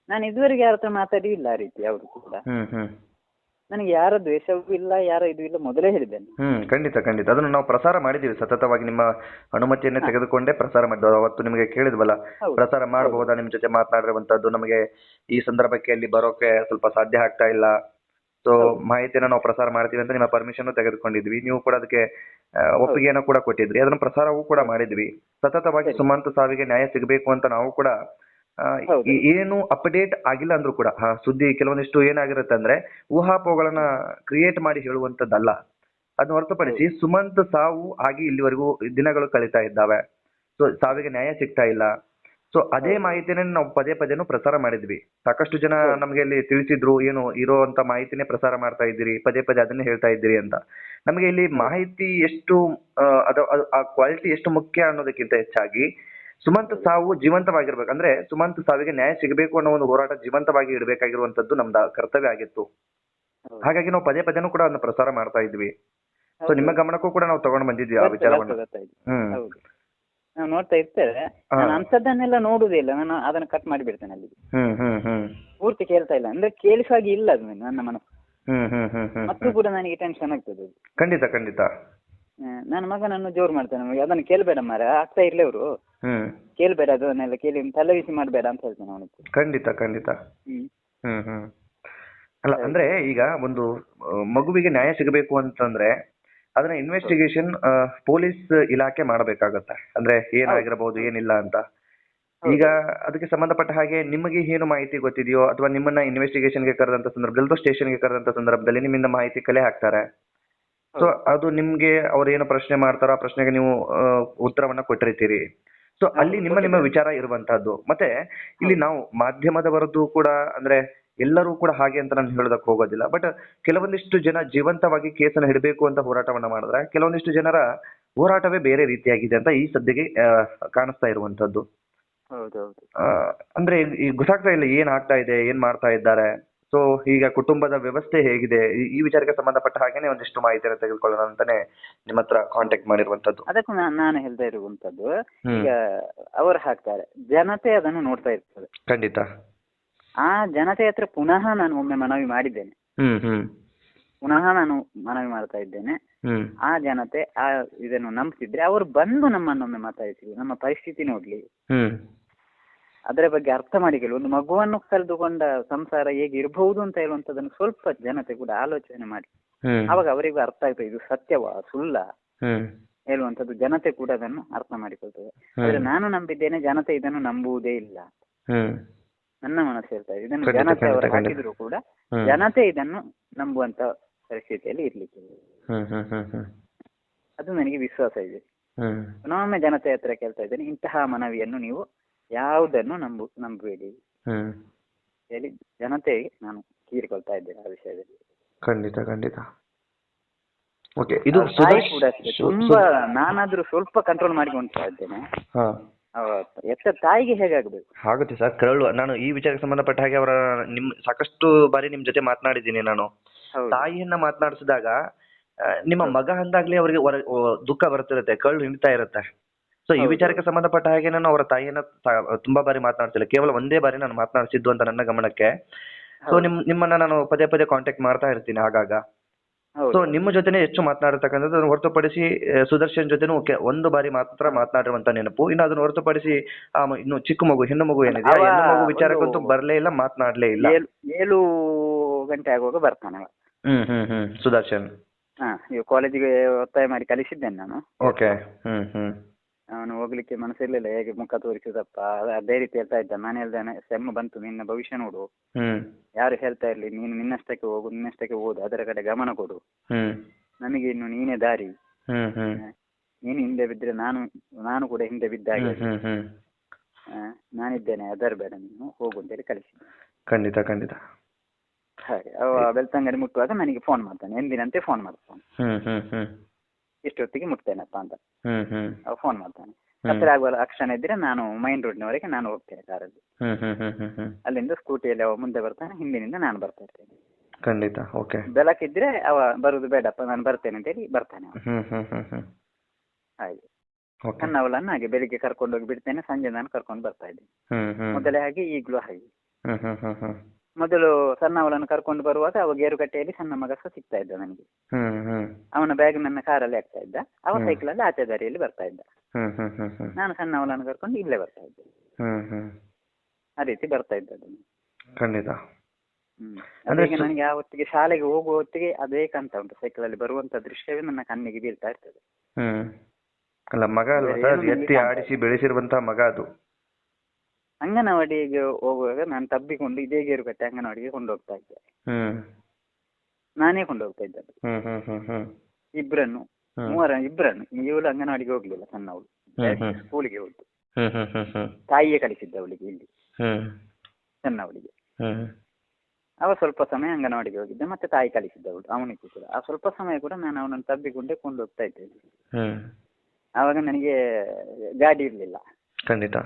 S2: ನಾನು ಇದುವರೆಗೆ ಯಾರ ಹತ್ರ ಮಾತಾಡಿಲ್ಲ ಆ ರೀತಿ ಅವರು ಕೂಡ. ನನಗೆ ಯಾರ ದ್ವೇಷವೂ ಇಲ್ಲ, ಯಾರ ಇದು ಇಲ್ಲ, ಮೊದಲೇ ಹೇಳಿದ್ದೇನೆ.
S3: ಖಂಡಿತ ಖಂಡಿತ ಅದನ್ನು ನಾವು ಪ್ರಸಾರ ಮಾಡಿದ್ದೀವಿ ಸತತವಾಗಿ, ನಿಮ್ಮ ಅನುಮತಿಯನ್ನೇ ತೆಗೆದುಕೊಂಡೇ ಪ್ರಸಾರ ಮಾಡಿದ್ವಿ. ಅವತ್ತು ನಿಮಗೆ ಕೇಳಿದ್ವಲ್ಲ, ಪ್ರಸಾರ ಮಾಡಬಹುದಾ ನಿಮ್ ಜೊತೆ ಮಾತನಾಡಿರುವಂತದ್ದು, ನಮಗೆ ಈ ಸಂದರ್ಭಕ್ಕೆ ಅಲ್ಲಿ ಬರೋಕೆ ಸ್ವಲ್ಪ ಸಾಧ್ಯ ಆಗ್ತಾ ಇಲ್ಲ, ಸೊ ಮಾಹಿತಿಯನ್ನ ನಾವು ಪ್ರಸಾರ ಮಾಡ್ತೀವಿ ಅಂತ ನಿಮ್ಮ ಪರ್ಮಿಷನ್ ತೆಗೆದುಕೊಂಡಿದ್ವಿ. ನೀವು ಕೂಡ ಅದಕ್ಕೆ ಒಪ್ಪಿಗೆಯನ್ನು ಕೂಡ ಕೊಟ್ಟಿದ್ರಿ, ಅದನ್ನು ಪ್ರಸಾರವೂ ಕೂಡ ಮಾಡಿದ್ವಿ. ಸತತವಾಗಿ ಸುಮಂತ್ ಸಾವಿಗೆ ನ್ಯಾಯ ಸಿಗಬೇಕು ಅಂತ ನಾವು ಕೂಡ ಏನು ಅಪ್ಡೇಟ್ ಆಗಿಲ್ಲ ಅಂದ್ರೂ ಕೂಡ ಸುದ್ದಿ ಕೆಲವೊಂದಿಷ್ಟು ಏನಾಗಿರುತ್ತೆ ಅಂದ್ರೆ ಊಹಾಪೋಹಗಳನ್ನ ಕ್ರಿಯೇಟ್ ಮಾಡಿ ಹೇಳುವಂತದ್ದಲ್ಲ. ಅದನ್ನ ಹೊರತುಪಡಿಸಿ ಸುಮಂತ್ ಸಾವು ಆಗಿ ಇಲ್ಲಿವರೆಗೂ ದಿನಗಳು ಕಳೀತಾ ಇದ್ದಾವೆ, ಸೊ ಸಾವಿಗೆ ನ್ಯಾಯ ಸಿಗ್ತಾ ಇಲ್ಲ. ಸೊ ಅದೇ ಮಾಹಿತಿನೇ ನಾವು ಪದೇ ಪದೇನು ಪ್ರಸಾರ ಮಾಡಿದ್ವಿ. ಸಾಕಷ್ಟು ಜನ ನಮ್ಗೆ ಇಲ್ಲಿ ತಿಳಿಸಿದ್ರು, ಏನು ಇರೋಂತ ಮಾಹಿತಿನೇ ಪ್ರಸಾರ ಮಾಡ್ತಾ ಇದ್ದೀರಿ, ಪದೇ ಪದೇ ಅದನ್ನೇ ಹೇಳ್ತಾ ಇದ್ದೀರಿ ಅಂತ. ನಮಗೆ ಇಲ್ಲಿ ಮಾಹಿತಿ ಎಷ್ಟು ಆ ಕ್ವಾಲಿಟಿ ಎಷ್ಟು ಮುಖ್ಯ ಅನ್ನೋದಕ್ಕಿಂತ ಹೆಚ್ಚಾಗಿ ಸುಮಂತ್ ಸಾವು ಜೀವಂತವಾಗಿರ್ಬೇಕು, ಅಂದ್ರೆ ಸುಮಂತ್ ಸಾವಿಗೆ ನ್ಯಾಯ ಸಿಗಬೇಕು ಅನ್ನೋ ಒಂದು ಹೋರಾಟ ಜೀವಂತವಾಗಿ ಇಡಬೇಕಾಗಿರುವಂತದ್ದು ನಮ್ದು ಕರ್ತವ್ಯ ಆಗಿತ್ತು. ಹಾಗಾಗಿ ನಾವು ಪದೇ ಪದೇನು ಕೂಡ ಅದನ್ನ ಪ್ರಸಾರ ಮಾಡ್ತಾ ಇದ್ವಿ. ಸೊ ನಿಮ್ಮ ಗಮನಕ್ಕೂ ಕೂಡ ನಾವು ತಗೊಂಡು ಬಂದಿದ್ವಿ ಆ ವಿಚಾರವನ್ನು.
S2: ನಾವು ನೋಡ್ತಾ ಇರ್ತೇವೆ, ನಾನು ಅಂಥದ್ದನ್ನೆಲ್ಲ ನೋಡುವುದಿಲ್ಲ, ನಾನು ಅದನ್ನ ಕಟ್ ಮಾಡಿ ಬಿಡ್ತೇನೆ ಅಲ್ಲಿ. ಪೂರ್ತಿ ಕೇಳ್ತಾ ಇಲ್ಲ ಅಂದ್ರೆ ಕೇಳಿಸುವಾಗಿ ಇಲ್ಲ ಅದು ನನ್ನ ಮನಸ್ಸು. ಮತ್ತು ಕೂಡ ನನಗೆ ಟೆನ್ಷನ್ ಆಗ್ತದೆ.
S3: ಖಂಡಿತ ಖಂಡಿತ
S2: ನನ್ನ ಮಗನನ್ನು ಜೋರು ಮಾಡ್ತೇನೆ, ಅದನ್ನು ಕೇಳ್ಬೇಡ ಮಾರ, ಆಗ್ತಾ ಇರ್ಲಿ ಅವರು, ಕೇಳ್ಬೇಡ, ಅದನ್ನೆಲ್ಲ ಕೇಳಿ ತಲೆಬಿಸಿ ಮಾಡ್ಬೇಡ ಅಂತ ಹೇಳ್ತೇನೆ ಅವನಿಗೆ.
S3: ಖಂಡಿತ ಖಂಡಿತ ಅಲ್ಲ ಅಂದ್ರೆ ಈಗ ಒಂದು ಮಗುವಿಗೆ ನ್ಯಾಯ ಸಿಗಬೇಕು ಅಂತಂದ್ರೆ ಅದನ್ನ ಇನ್ವೆಸ್ಟಿಗೇಷನ್ ಪೊಲೀಸ್ ಇಲಾಖೆ ಮಾಡಬೇಕಾಗತ್ತೆ. ಅಂದ್ರೆ ಏನಾಗಿರಬಹುದು ಏನಿಲ್ಲ ಅಂತ. ಈಗ ಅದಕ್ಕೆ ಸಂಬಂಧಪಟ್ಟ ಹಾಗೆ ನಿಮಗೆ ಏನು ಮಾಹಿತಿ ಗೊತ್ತಿದೆಯೋ ಅಥವಾ ನಿಮ್ಮನ್ನ ಇನ್ವೆಸ್ಟಿಗೇಷನ್ಗೆ ಕರೆದಂತ ಸಂದರ್ಭದಲ್ಲಿ ಸ್ಟೇಷನ್ಗೆ ಕರೆದಂತ ಸಂದರ್ಭದಲ್ಲಿ ನಿಮ್ಮಿಂದ ಮಾಹಿತಿ ಕಲೆ ಹಾಕ್ತಾರೆ. ಸೊ ಅದು ನಿಮ್ಗೆ ಅವ್ರು ಏನು ಪ್ರಶ್ನೆ ಮಾಡ್ತಾರೋ ಆ ಪ್ರಶ್ನೆಗೆ ನೀವು ಉತ್ತರವನ್ನ ಕೊಟ್ಟಿರ್ತೀರಿ. ಸೊ ಅಲ್ಲಿ ನಿಮ್ಮ ವಿಚಾರ ಇರುವಂತಹದ್ದು. ಮತ್ತೆ ಇಲ್ಲಿ ನಾವು ಮಾಧ್ಯಮದವರದ್ದು ಕೂಡ ಅಂದ್ರೆ ಎಲ್ಲರೂ ಕೂಡ ಹಾಗೆ ಅಂತ ನಾನು ಹೇಳೋದಕ್ಕೆ ಹೋಗೋದಿಲ್ಲ. ಬಟ್ ಕೆಲವೊಂದಿಷ್ಟು ಜನ ಜೀವಂತವಾಗಿ ಕೇಸನ್ನು ಹಿಡಬೇಕು ಅಂತ ಹೋರಾಟವನ್ನ ಮಾಡಿದ್ರೆ, ಕೆಲವೊಂದಿಷ್ಟು ಜನರ ಹೋರಾಟವೇ ಬೇರೆ ರೀತಿಯಾಗಿದೆ ಅಂತ ಈ ಸದ್ಯಕ್ಕೆ ಕಾಣಿಸ್ತಾ ಇರುವಂತದ್ದು. ಅಂದ್ರೆ ಈಗ ಗೊತ್ತಾಗ್ತಾ ಇಲ್ಲ ಏನ್ ಆಗ್ತಾ ಇದೆ, ಏನ್ ಮಾಡ್ತಾ ಇದ್ದಾರೆ. ಸೊ ಈಗ ಕುಟುಂಬದ ವ್ಯವಸ್ಥೆ ಹೇಗಿದೆ, ಈ ವಿಚಾರಕ್ಕೆ ಸಂಬಂಧಪಟ್ಟ ಹಾಗೇನೆ ಒಂದಿಷ್ಟು ಮಾಹಿತಿಯನ್ನು ತೆಗೆದುಕೊಳ್ಳೋಣ ಅಂತಾನೆ ನಿಮ್ಮ ಹತ್ರ ಕಾಂಟ್ಯಾಕ್ಟ್ ಮಾಡಿರುವಂತದ್ದು.
S2: ಅದಕ್ಕೂ ನಾನು ಹೇಳ್ತಾ ಇರುವಂತದ್ದು, ಈಗ ಅವರು ಹಾಕ್ತಾರೆ, ಜನತೆ ಅದನ್ನು ನೋಡ್ತಾ ಇರ್ತದೆ.
S3: ಖಂಡಿತ
S2: ಆ ಜನತೆ ಹತ್ರ ಪುನಃ ನಾನು ಒಮ್ಮೆ ಮನವಿ ಮಾಡಿದ್ದೇನೆ, ಪುನಃ ನಾನು ಮನವಿ ಮಾಡ್ತಾ ಇದ್ದೇನೆ. ಆ ಜನತೆ ಆ ಇದನ್ನು ನಂಬಿಸಿದ್ರೆ ಅವರು ಬಂದು ನಮ್ಮನ್ನೊಮ್ಮೆ ಮಾತಾಡಿಸಿ ನಮ್ಮ ಪರಿಸ್ಥಿತಿ ನೋಡ್ಲಿ, ಅದರ ಬಗ್ಗೆ ಅರ್ಥ ಮಾಡಿಕೊಳ್ಳಿ. ಒಂದು ಮಗುವನ್ನು ಕಳೆದುಕೊಂಡ ಸಂಸಾರ ಹೇಗೆ ಇರಬಹುದು ಅಂತ ಹೇಳುವಂತದನ್ನು ಸ್ವಲ್ಪ ಜನತೆ ಕೂಡ ಆಲೋಚನೆ ಮಾಡಿ, ಅವಾಗ ಅವರಿಗೂ ಅರ್ಥ ಆಗ್ತದೆ ಇದು ಸತ್ಯವಾ ಸುಳ್ಳ ಹೇಳುವಂತದ್ದು. ಜನತೆ ಕೂಡ ಅದನ್ನು ಅರ್ಥ ಮಾಡಿಕೊಳ್ತದೆ. ಆದ್ರೆ ನಾನು ನಂಬಿದ್ದೇನೆ, ಜನತೆ ಇದನ್ನು ನಂಬುವುದೇ ಇಲ್ಲ. ನನ್ನ ಮನಸ್ಸು ಹೇಳ್ತಾ ಇದೆ, ಇದನ್ನು ಜನತೆ ಅವರು ಹಾಕಿದ್ರು ಕೂಡ ಜನತೆ ಇದನ್ನು ನಂಬುವಂತ ಪರಿಸ್ಥಿತಿಯಲ್ಲಿ ಇರ್ಲಿಕ್ಕೆ ಅದು ನನಗೆ ವಿಶ್ವಾಸ ಇದೆ. ನಾವೊಮ್ಮೆ ಜನತೆ ಹತ್ರ ಕೇಳ್ತಾ ಇದ್ದೇನೆ, ಇಂತಹ ಮನವಿಯನ್ನು ನೀವು ಯಾವುದನ್ನು ನಂಬಬೇಡಿ ಹೇಳಿ ಜನತೆಗೆ ನಾನು ತೀರಿಕೊಳ್ತಾ ಇದ್ದೇನೆ ಆ ವಿಷಯದಲ್ಲಿ.
S3: ಖಂಡಿತ ಖಂಡಿತ
S2: ತುಂಬಾ ನಾನಾದ್ರೂ ಸ್ವಲ್ಪ ಕಂಟ್ರೋಲ್ ಮಾಡಿಕೊಳ್ತಾ ಇದ್ದೇನೆ. ಎತ್ತ ತಾಯಿಗೆ ಹೇಗಾಗಬೇಕು
S3: ಆಗುತ್ತೆ ಸರ್. ಕರಳು ನಾನು ಈ ವಿಚಾರಕ್ಕೆ ಸಂಬಂಧಪಟ್ಟ ಹಾಗೆ ಅವರ ಸಾಕಷ್ಟು ಬಾರಿ ನಿಮ್ ಜೊತೆ ಮಾತನಾಡಿದ್ದೀನಿ ನಾನು. ತಾಯಿಯನ್ನ ಮಾತನಾಡಿಸಿದಾಗ ನಿಮ್ಮ ಮಗ ಅಂದಾಗ್ಲೇ ಅವರಿಗೆ ದುಃಖ ಬರ್ತಿರುತ್ತೆ, ಕರಳು ಹಿಂಡ್ತಾ ಇರುತ್ತೆ. ಸೊ ಈ ವಿಚಾರಕ್ಕೆ ಸಂಬಂಧಪಟ್ಟ ಹಾಗೆ ನಾನು ಅವರ ತಾಯಿಯನ್ನ ತುಂಬಾ ಬಾರಿ ಮಾತನಾಡ್ತಿಲ್ಲ, ಕೇವಲ ಒಂದೇ ಬಾರಿ ನಾನು ಮಾತನಾಡಿಸಿದ್ದು ಅಂತ ನನ್ನ ಗಮನಕ್ಕೆ. ಸೊ ನಿಮ್ಮನ್ನ ನಾನು ಪದೇ ಪದೇ ಕಾಂಟ್ಯಾಕ್ಟ್ ಮಾಡ್ತಾ ಇರ್ತೀನಿ ಆಗಾಗ. ಸೊ ನಿಮ್ಮ ಜೊತೆನೆ ಹೆಚ್ಚು ಮಾತನಾಡಿರ್ತಕ್ಕಂಥದ್ದು. ಅದನ್ನು ಹೊರತುಪಡಿಸಿ ಸುದರ್ಶನ್ ಜೊತೆನೂ ಒಂದು ಬಾರಿ ಮಾತ್ರ ಮಾತನಾಡಿರುವಂತ ನೆನಪು. ಇನ್ನು ಅದನ್ನು ಹೊರತುಪಡಿಸಿ ಇನ್ನು ಚಿಕ್ಕ ಮಗು ಹೆಣ್ಣು ಮಗು ಏನಿದೆ ಹೆಣ್ಣು ಮಗು ವಿಚಾರಕ್ಕಂತೂ ಬರ್ಲೇ ಇಲ್ಲ, ಮಾತನಾಡ್ಲೇ ಇಲ್ಲ.
S2: 7 ಗಂಟೆ ಆಗುವಾಗ ಬರ್ತಾನೆ
S3: ಸುದರ್ಶನ್.
S2: ಕಾಲೇಜಿಗೆ ಒತ್ತಾಯ ಮಾಡಿ ಕಲಿಸಿದ್ದೇನೆ ನಾನು.
S3: ಓಕೆ.
S2: ಅವನು ಹೋಗ್ಲಿಕ್ಕೆ ಮನಸ್ಸಿರ್ಲಿಲ್ಲ, ಹೇಗೆ ಮುಖ ತೋರಿಸುದಪ್ಪ ಅದೇ ರೀತಿ ಹೇಳ್ತಾ ಇದ್ದ. ನಾನು ಹೇಳ್ದೇನೆ, ಸೆಮ್ ಬಂತು, ನಿನ್ನ ಭವಿಷ್ಯ ನೋಡು, ಯಾರು ಹೇಳ್ತಾ ಇರ್ಲಿ, ನೀನು ನಿನ್ನಷ್ಟಕ್ಕೆ ಹೋಗು, ನಿನ್ನಷ್ಟಕ್ಕೆ ಓದು, ಅದರ ಕಡೆ ಗಮನ ಕೊಡು ನಮಗೆ ಇನ್ನು ನೀನೇ ದಾರಿ, ನೀನು ಹಿಂದೆ ಬಿದ್ದರೆ ನಾನು ಕೂಡ ಹಿಂದೆ ಬಿದ್ದಾಗೆ, ನಾನಿದ್ದೇನೆ ಹೆದರಬೇಡ ನೀನು ಹೋಗು ಅಂತೇಳಿ ಕಳಿಸಿದ್ದೆ.
S3: ಖಂಡಿತ ಖಂಡಿತ.
S2: ಹಾಗೆ ಅವ ಬೆಳ್ತಂಗಡಿ ಮುಟ್ಟುವಾಗ ನನಗೆ ಫೋನ್ ಮಾಡ್ತಾನೆ, ಎಂದಿನಂತೆ ಫೋನ್ ಮಾಡ್ತಾನೆ, ಇಷ್ಟೊತ್ತಿಗೆ ಮುಟ್ತೇನಪ್ಪ ಅಂತ ಅವ ಫೋನ್ ಮಾಡ್ತಾನೆ. ಹತ್ತಿರ ಆಗುವ ಲಕ್ಷಣ ಇದ್ರೆ ನಾನು ಮೈನ್ ರೋಡ್ನವರೆಗೆ ನಾನು ಹೋಗ್ತೇನೆ ಕಾರಲ್ಲಿ, ಅಲ್ಲಿಂದ ಸ್ಕೂಟಿಯಲ್ಲಿ ಅವ ಮುಂದೆ ಬರ್ತಾನೆ, ಹಿಂದಿನಿಂದ ನಾನು ಬರ್ತಾ ಇರ್ತೇನೆ.
S3: ಖಂಡಿತ. ಓಕೆ.
S2: ಬೆಳಕಿದ್ರೆ ಅವ ಬರುದು ಬೇಡಪ್ಪ ನಾನು ಬರ್ತೇನೆ ಅಂತೇಳಿ ಬರ್ತಾನೆ ಹಾಗೆ. ಸಣ್ಣವಳನ್ನು ಹಾಗೆ ಬೆಳಿಗ್ಗೆ ಕರ್ಕೊಂಡು ಹೋಗಿ ಬಿಡ್ತೇನೆ, ಸಂಜೆ ನಾನು ಕರ್ಕೊಂಡು ಬರ್ತಾ ಇದ್ದೇನೆ. ಮೊದಲೇ ಹಾಗೆ ಈಗಲೂ ಹಾಗೆ. ಮೊದಲು ಸಣ್ಣವಳನ್ನು ಕರ್ಕೊಂಡು ಬರುವಾಗ ಅವ ಗೇರುಕಟ್ಟೆಯಲ್ಲಿ ಸಣ್ಣ ಮಗ ಸಹ ಸಿಗ್ತಾ ಇದ್ದ ನನಗೆ. ಅವನ ಬ್ಯಾಗ್ ನನ್ನ ಕಾರಲ್ಲಿ ಆಗ್ತಾ ಇದ್ದ, ಅವ ಸೈಕಲಲ್ಲಿ ಆಚೆ ದಾರಿಯಲ್ಲಿ ಬರ್ತಾ ಇದ್ದ. ನಾನು ಸಣ್ಣವಳನ್ನು ಕರ್ಕೊಂಡು ಇಲ್ಲೇ ಬರ್ತಾ ಇದ್ದೆ. ಆ ರೀತಿ ಬರ್ತಾ ಇದ್ದದ್ದು.
S3: ಖಂಡಿತ.
S2: ಅದೇ ನನಗೆ ಆ ಹೊತ್ತಿಗೆ ಶಾಲೆಗೆ ಹೋಗುವ ಹೊತ್ತಿಗೆ ಅದೇ ಕಾಣ್ತಾ ಉಂಟು, ಸೈಕಲಲ್ಲಿ ಬರುವಂತ ದೃಶ್ಯವೇ ನನ್ನ ಕಣ್ಣಿಗೆ ಬೀಳ್ತಾ ಇರ್ತದೆ.
S3: ಅಲ್ಲ ಮಗ ಅಲ್ವಾ ಸರ್, ಎತ್ತಿ ಆಡಿಸಿ ಬೆಳೆಸಿರುವಂತಹ ಮಗ ಅದು.
S2: ಅಂಗನವಾಡಿಗೆ ಹೋಗುವಾಗ ನಾನು ತಬ್ಬಿಕೊಂಡು ಇದೇ ಗೇರುಕಟ್ಟೆ ಅಂಗನವಾಡಿಗೆ ಕೊಂಡು ಹೋಗ್ತಾ ಇದ್ದೆ. ನಾನೇ ಕೊಂಡು ಹೋಗ್ತಾ ಇದ್ದದ್ದು ಇಬ್ಬರನ್ನು. ಇವಳು ಅಂಗನವಾಡಿಗೆ ಹೋಗ್ಲಿಲ್ಲ, ಸಣ್ಣವಳು ಸ್ಕೂಲಿಗೆ ಹೋದ್ದು. ತಾಯಿಯೇ ಕಳಿಸಿದ್ದ ಅವಳಿಗೆ ಇಲ್ಲಿ, ಸಣ್ಣವಳಿಗೆ. ಅವ ಸ್ವಲ್ಪ ಸಮಯ ಅಂಗನವಾಡಿಗೆ ಹೋಗಿದ್ದೆ, ಮತ್ತೆ ತಾಯಿ ಕಳಿಸಿದ್ದವಳು ಅವನಿಗೆ ಕೂಡ. ಆ ಸ್ವಲ್ಪ ಸಮಯ ಕೂಡ ನಾನು ಅವನನ್ನು ತಬ್ಬಿಕೊಂಡೇ ಕೊಂಡು ಹೋಗ್ತಾ ಇದ್ದೆ. ಆವಾಗ ನನಗೆ ಗಾಡಿ ಇರ್ಲಿಲ್ಲ,
S3: ಖಂಡಿತ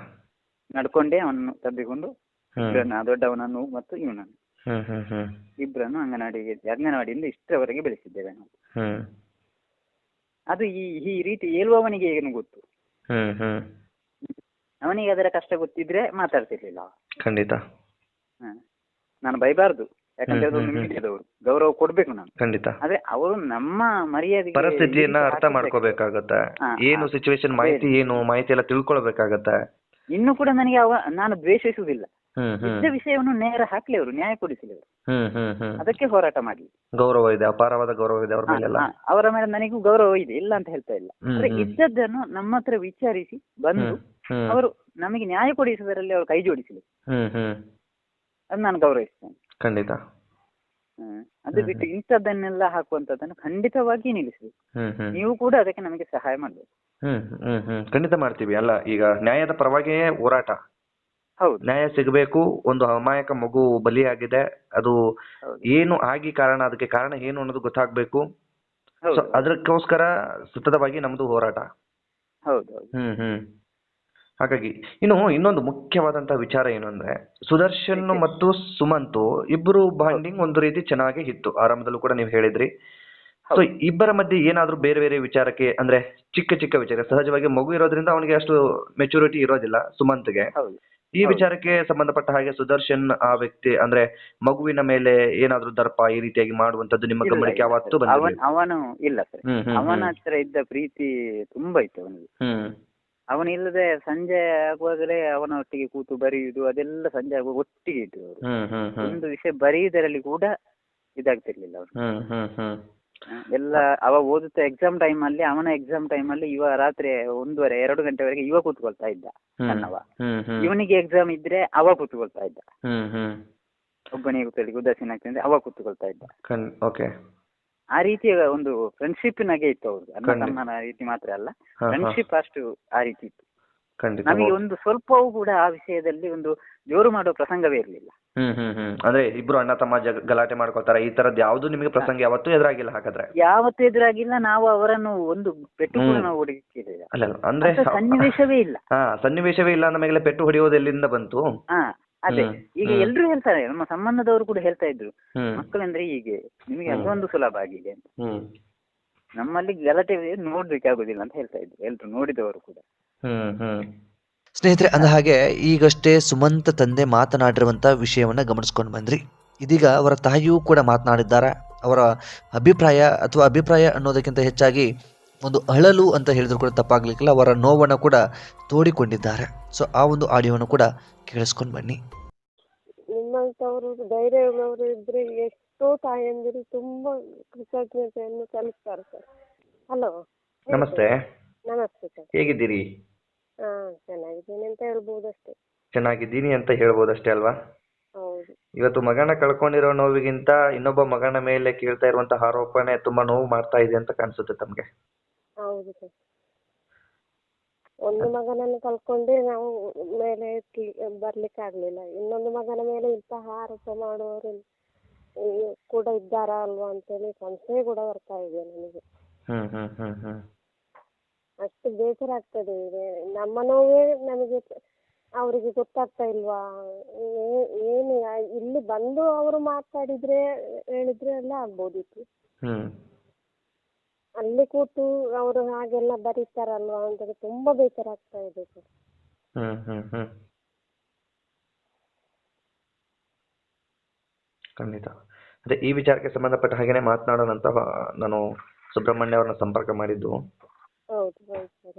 S2: ನಡ್ಕೊಂಡೇ ಅವನನ್ನು ತಬ್ಬಿಕೊಂಡು ಇಬ್ಬರನ್ನು, ದೊಡ್ಡವನನ್ನು ಮತ್ತು ಇವನನ್ನು ಇಬ್ಬರನ್ನು ಅಂಗನವಾಡಿಯಿಂದ ಇಷ್ಟರವರೆಗೆ ಬೆಳೆಸಿದ್ದೇವೆ ನಾವು. ಅದು ಈ ರೀತಿ ಹೇಳುವವನಿಗೆ ಏನು ಗೊತ್ತು, ಅವನಿಗೆ ಅದರ ಕಷ್ಟ ಗೊತ್ತಿದ್ರೆ ಮಾತಾಡ್ತಿರ್ಲಿಲ್ಲ.
S3: ಖಂಡಿತ.
S2: ನಾನು ಬೈಬಾರ್ದು, ಯಾಕಂದ್ರೆ ಅದೊಂದು ಮೀಡಿಯಾದವರು, ಗೌರವ ಕೊಡ್ಬೇಕು ನಾನು.
S3: ಖಂಡಿತ.
S2: ಆದ್ರೆ ಅವರು ನಮ್ಮ ಮರ್ಯಾದೆ
S3: ಪರಿಸ್ಥಿತಿಯನ್ನ ಅರ್ಥ ಮಾಡ್ಕೋಬೇಕಾಗತ್ತೆ, ಏನು ಸಿಚುವೇಶನ್ ಮಾಹಿತಿ ಎಲ್ಲ ತಿಳ್ಕೊಳ್ಬೇಕಾಗತ್ತೆ.
S2: ಇನ್ನು ಕೂಡ ನನಗೆ ನಾನು ದ್ವೇಷಿಸುವುದಿಲ್ಲ, ಇದ್ದ ವಿಷಯವನ್ನು ನೇರ ಹಾಕ್ಲಿ, ಅವರು ನ್ಯಾಯ ಕೊಡಿಸಲಿ, ಅವರು ಅದಕ್ಕೆ ಹೋರಾಟ ಮಾಡ್ಲಿ.
S3: ಗೌರವ ಇದೆ, ಅಪಾರವಾದ ಗೌರವ ಇದೆ ಅವರ ಮೇಲೆ.
S2: ಅವರ ಮೇಲೆ ನನಗೂ ಗೌರವ ಇದೆ, ಇಲ್ಲ ಅಂತ ಹೇಳ್ತಾ ಇಲ್ಲ. ಆದ್ರೆ ಇದ್ದದ್ದನ್ನು ನಮ್ಮ ಹತ್ರ ವಿಚಾರಿಸಿ ಬಂದು ಅವರು ನಮಗೆ ನ್ಯಾಯ ಕೊಡಿಸುವುದರಲ್ಲಿ ಅವರು ಕೈ ಜೋಡಿಸಲಿ, ಅದು ನಾನು ಗೌರವಿಸ್ತೇನೆ.
S3: ಖಂಡಿತ.
S2: ಅದು ಬಿಟ್ಟು ಇಂಥದ್ದನ್ನೆಲ್ಲ ಹಾಕುವಂತದ್ದನ್ನು ಖಂಡಿತವಾಗಿ ನಿಲ್ಲಿಸಬೇಕು. ನೀವು ಕೂಡ ಅದಕ್ಕೆ ನಮಗೆ ಸಹಾಯ ಮಾಡಬೇಕು.
S3: ಖಂಡಿತ ಮಾಡ್ತೀವಿ. ಅಲ್ಲ, ಈಗ ನ್ಯಾಯದ ಪರವಾಗಿಯೇ ಹೋರಾಟ.
S2: ಹೌದು,
S3: ನ್ಯಾಯ ಸಿಗಬೇಕು. ಒಂದು ಅಮಾಯಕ ಮಗು ಬಲಿಯಾಗಿದೆ, ಅದು ಏನು ಅದಕ್ಕೆ ಕಾರಣ ಏನು ಅನ್ನೋದು ಗೊತ್ತಾಗ್ಬೇಕು. ಅದಕ್ಕೋಸ್ಕರ ಸತತವಾಗಿ ನಮ್ದು ಹೋರಾಟ.
S2: ಹೌದು.
S3: ಹಾಗಾಗಿ ಇನ್ನೊಂದು ಮುಖ್ಯವಾದಂತಹ ವಿಚಾರ ಏನು ಅಂದ್ರೆ, ಸುದರ್ಶನ್ ಮತ್ತು ಸುಮಂತ್ ಇಬ್ಬರು ಬಾಂಡಿಂಗ್ ಒಂದು ರೀತಿ ಚೆನ್ನಾಗಿ ಇತ್ತು, ಆರಂಭದಲ್ಲೂ ಕೂಡ ನೀವು ಹೇಳಿದ್ರಿ. ಸೊ ಇಬ್ಬರ ಮಧ್ಯೆ ಏನಾದ್ರೂ ಬೇರೆ ಬೇರೆ ವಿಚಾರಕ್ಕೆ, ಅಂದ್ರೆ ಚಿಕ್ಕ ಚಿಕ್ಕ ವಿಚಾರ, ಸಹಜವಾಗಿ ಮಗು ಇರೋದ್ರಿಂದ ಅವನಿಗೆ ಅಷ್ಟು ಮೆಚುರಿಟಿ ಇರೋದಿಲ್ಲ ಸುಮಂತ್ಗೆ. ಈ ವಿಚಾರಕ್ಕೆ ಸಂಬಂಧಪಟ್ಟ ಹಾಗೆ ಸುದರ್ಶನ್ ಆ ವ್ಯಕ್ತಿ ಅಂದ್ರೆ ಮಗುವಿನ ಮೇಲೆ ಏನಾದ್ರೂ ದರ್ಪ ಈ ರೀತಿಯಾಗಿ ಮಾಡುವಂತದ್ದು ನಿಮ್ಮ ಗಮನಕ್ಕೆ ಯಾವತ್ತೂ ಬಂದಿಲ್ಲ?
S2: ಅವನು ಇಲ್ಲ ಸರ್, ಅವನ ಹತ್ರ ಇದ್ದ ಪ್ರೀತಿ ತುಂಬಾ ಇತ್ತು ಅವನಿಗೆ. ಅವನಿಲ್ಲದೆ ಸಂಜೆ ಆಗುವಾಗಲೇ ಅವನ ಒಟ್ಟಿಗೆ ಕೂತು ಬರೆಯುವುದು ಅದೆಲ್ಲ ಸಂಜೆ ಆಗುವಾಗ ಒಟ್ಟಿಗೆ ಇದ್ರು ಅವರು. ಒಂದು ವಿಷಯ ಬರೆಯುವುದರಲ್ಲಿ ಕೂಡ ಇದಾಗ್ತಿರ್ಲಿಲ್ಲ ಅವರು. ಎಲ್ಲ ಅವ ಓದುತ್ತಾ ಎಕ್ಸಾಮ್ ಟೈಮ್ ಅಲ್ಲಿ, ಅವನ ಎಕ್ಸಾಮ್ ಟೈಮ್ ಅಲ್ಲಿ ಇವ ರಾತ್ರಿ 1:30-2 ಗಂಟೆವರೆಗೆ ಇವ ಕೂತ್ಕೊಳ್ತಾ ಇದ್ದ ಸಣ್ಣವ. ಇವನಿಗೆ ಎಕ್ಸಾಮ್ ಇದ್ರೆ ಅವ ಕೂತ್ಕೊಳ್ತಾ ಇದ್ದ, ಒಬ್ಬನಿಗೆ ಕೂತ್ಕೊಳ್ಳಿ ಉದಾಸೀನ ಆಗ್ತದೆ ಅವ ಕೂತ್ಕೊಳ್ತಾ ಇದ್ದ. ಆ ರೀತಿಯ ಒಂದು ಫ್ರೆಂಡ್ಶಿಪ್ ನಾಗೆ ಇತ್ತು ಅವ್ರದ್ದು, ಅಣ್ಣ ತಮ್ಮನ ರೀತಿ ಮಾತ್ರ ಅಲ್ಲ, ಫ್ರೆಂಡ್ಶಿಪ್ ಅಷ್ಟು ಆ ರೀತಿ ಇತ್ತು. ನಮಗೆ ಒಂದು ಸ್ವಲ್ಪವೂ ಕೂಡ ಆ ವಿಷಯದಲ್ಲಿ ಒಂದು ಜೋರು ಮಾಡುವ ಪ್ರಸಂಗವೇ ಇರಲಿಲ್ಲ.
S3: ಅಂದ್ರೆ ಇಬ್ರು ಅಣ್ಣ ತಮ್ಮ ಗಲಾಟೆ ಮಾಡ್ಕೋತಾರ, ಈ ತರದ್ ಯಾವ್ದು ನಿಮಗೆ ಪ್ರಸಂಗ ಯಾವತ್ತೂ ಎದುರಾಗಿಲ್ಲ? ಹಾಗಾದ್ರೆ
S2: ಯಾವತ್ತೂ ಎದುರಾಗಿಲ್ಲ. ನಾವು ಅವರನ್ನು ಒಂದು ಪೆಟ್ಟು ಕೂಡ ನಾವು ಹೊಡಿಲಿಲ್ಲ,
S3: ಅಂದ್ರೆ
S2: ಸನ್ನಿವೇಶವೇ ಇಲ್ಲ.
S3: ಸನ್ನಿವೇಶವೇ ಇಲ್ಲ ಅಂದ ಮೇಲೆ ಪೆಟ್ಟು ಹೊಡೆಯೋದು ಎಲ್ಲಿಂದ ಬಂತು?
S2: ಅದೇ ಈಗ ಎಲ್ರು ಹೇಳ್ತಾರೆ, ನಮ್ಮ ಸಂಬಂಧದವರು ಕೂಡ ಹೇಳ್ತಾ ಇದ್ರು, ಮಕ್ಕಳಂದ್ರೆ ಹೀಗೆ, ನಿಮಗೆ ಅದೊಂದು ಸುಲಭ ಆಗಿದೆ ಅಂತ. ನಮ್ಮಲ್ಲಿ ಗಲಾಟೆ ನೋಡ್ಲಿಕ್ಕೆ ಆಗುದಿಲ್ಲ ಅಂತ ಹೇಳ್ತಾ ಇದ್ರು ಎಲ್ರು, ನೋಡಿದವರು ಕೂಡ.
S1: ಸ್ನೇಹಿತರೆ, ಅಂದ ಹಾಗೆ ಈಗಷ್ಟೇ ಸುಮಂತ್ ತಂದೆ ಮಾತನಾಡಿರುವಂತ ವಿಷಯವನ್ನ ಗಮನಿಸ್ಕೊಂಡು ಬಂದ್ರಿ. ಇದೀಗ ಅವರ ತಾಯಿಯೂ ಕೂಡ ಮಾತನಾಡಿದ್ದಾರೆ. ಅವರ ಅಭಿಪ್ರಾಯ ಅನ್ನೋದಕ್ಕಿಂತ ಹೆಚ್ಚಾಗಿ ಒಂದು ಅಳಲು ಅಂತ ಹೇಳಿದ್ರು ಕೂಡ ತಪ್ಪಾಗ್ಲಿಕ್ಕಿಲ್ಲ, ಅವರ ನೋವನ್ನು ಕೂಡ ತೋಡಿಕೊಂಡಿದ್ದಾರೆ. ಸೊ ಆ ಒಂದು ಆಡಿಯೋವನ್ನು ಕೂಡ ಕೇಳಿಸ್ಕೊಂಡು ಬನ್ನಿ.
S4: ನಿಮ್ಮಂತವರು ಧೈರ್ಯವರು ಇದ್ರೆ ಎಷ್ಟೋ ತಾಯಂದಿರು ತುಂಬಾ ಕೃತಜ್ಞತೆಯನ್ನು ಸಲ್ಲಿಸ್ತಾರೆ ಸರ್. ಹಲೋ,
S3: ನಮಸ್ತೆ.
S4: ನಮಸ್ತೆ ಸರ್,
S3: ಹೇಗಿದ್ದೀರಿ?
S4: ಚೆನ್ನಾಗಿದ್ದೀನಿ ಅಂತ ಹೇಳ್ಬೋದಷ್ಟೇ.
S3: ಚೆನ್ನಾಗಿದ್ದೀನಿ ಅಂತ ಹೇಳ್ಬೋದಷ್ಟೇ ಅಲ್ವಾ?
S4: ಹೌದು.
S3: ಇವತ್ತು ಮಗನ ಕಳ್ಕೊಂಡಿರೋ ನೋವಿಗಿಂತ ಇನ್ನೊಬ್ಬ ಮಗನ ಮೇಲೆ ಕೇಳ್ತಾ ಇರುವಂತಹ ಆರೋಪನೆ ತುಂಬಾ ನೋವು ಮಾಡ್ತಾ ಇದೆ ಅಂತ ಕಾಣಿಸುತ್ತೆ ತಮ್ಗೆ.
S4: ಹೌದು ಸರ್. ಒಂದು ಮಗನನ್ನು ಕಳ್ಕೊಂಡೆ ನಾವು ಮೇಲೆ ಬರ್ಲಿಕ್ಕೆ ಆಗ್ಲಿಲ್ಲ. ಇನ್ನೊಂದು ಮಗನ ಮೇಲೆ ಇಂತಹ ಆರೋಪ ಮಾಡುವವರು ಕೂಡ ಇದ್ದಾರಾ ಅಲ್ವಾ ಅಂತೇಳಿ ಸಂಶಯ ಕೂಡ ಬರ್ತಾ ಇದೆ ನನಗೆ.
S3: ಹ್ಮ್ ಹ್ಮ್ ಹ್ಮ್ ಹ್ಮ್
S4: ಅಷ್ಟು ಬೇಸರ ಆಗ್ತದೆ. ನಮ್ಮ ನೋವೇ ನಮಗೆ ಅವರಿಗೆ ಗೊತ್ತಾಗ್ತಾ ಇಲ್ವಾ? ಏನು ಇಲ್ಲಿ ಬಂದು ಅವರು ಮಾತಾಡಿದ್ರೆ ಹೇಳಿದ್ರೆ ಎಲ್ಲ ಆಗ್ಬೋದಿತ್ತು.
S3: ಹ್ಮ್
S4: ಅಲ್ಲಿ ಕೂತು ಅವರು ಹಾಗೆಲ್ಲ ಬರೀತಾರಲ್ವಾ ಅಂತ ತುಂಬಾ ಬೇಸರ ಆಗ್ತಾ ಇದೆ ಸರ್.
S3: ಹ್ಮ್ ಹ್ಮ್ ಹ್ಮ್ ಖಂಡಿತ. ಅದೇ ಈ ವಿಚಾರಕ್ಕೆ ಸಂಬಂಧಪಟ್ಟ ಹಾಗೇನೆ ಮಾತನಾಡೋಣ ಅಂತ ನಾನು ಸುಬ್ರಹ್ಮಣ್ಯ ಅವ್ರನ್ನ ಸಂಪರ್ಕ ಮಾಡಿದ್ದು.
S4: ಹೌದು ಹೌದು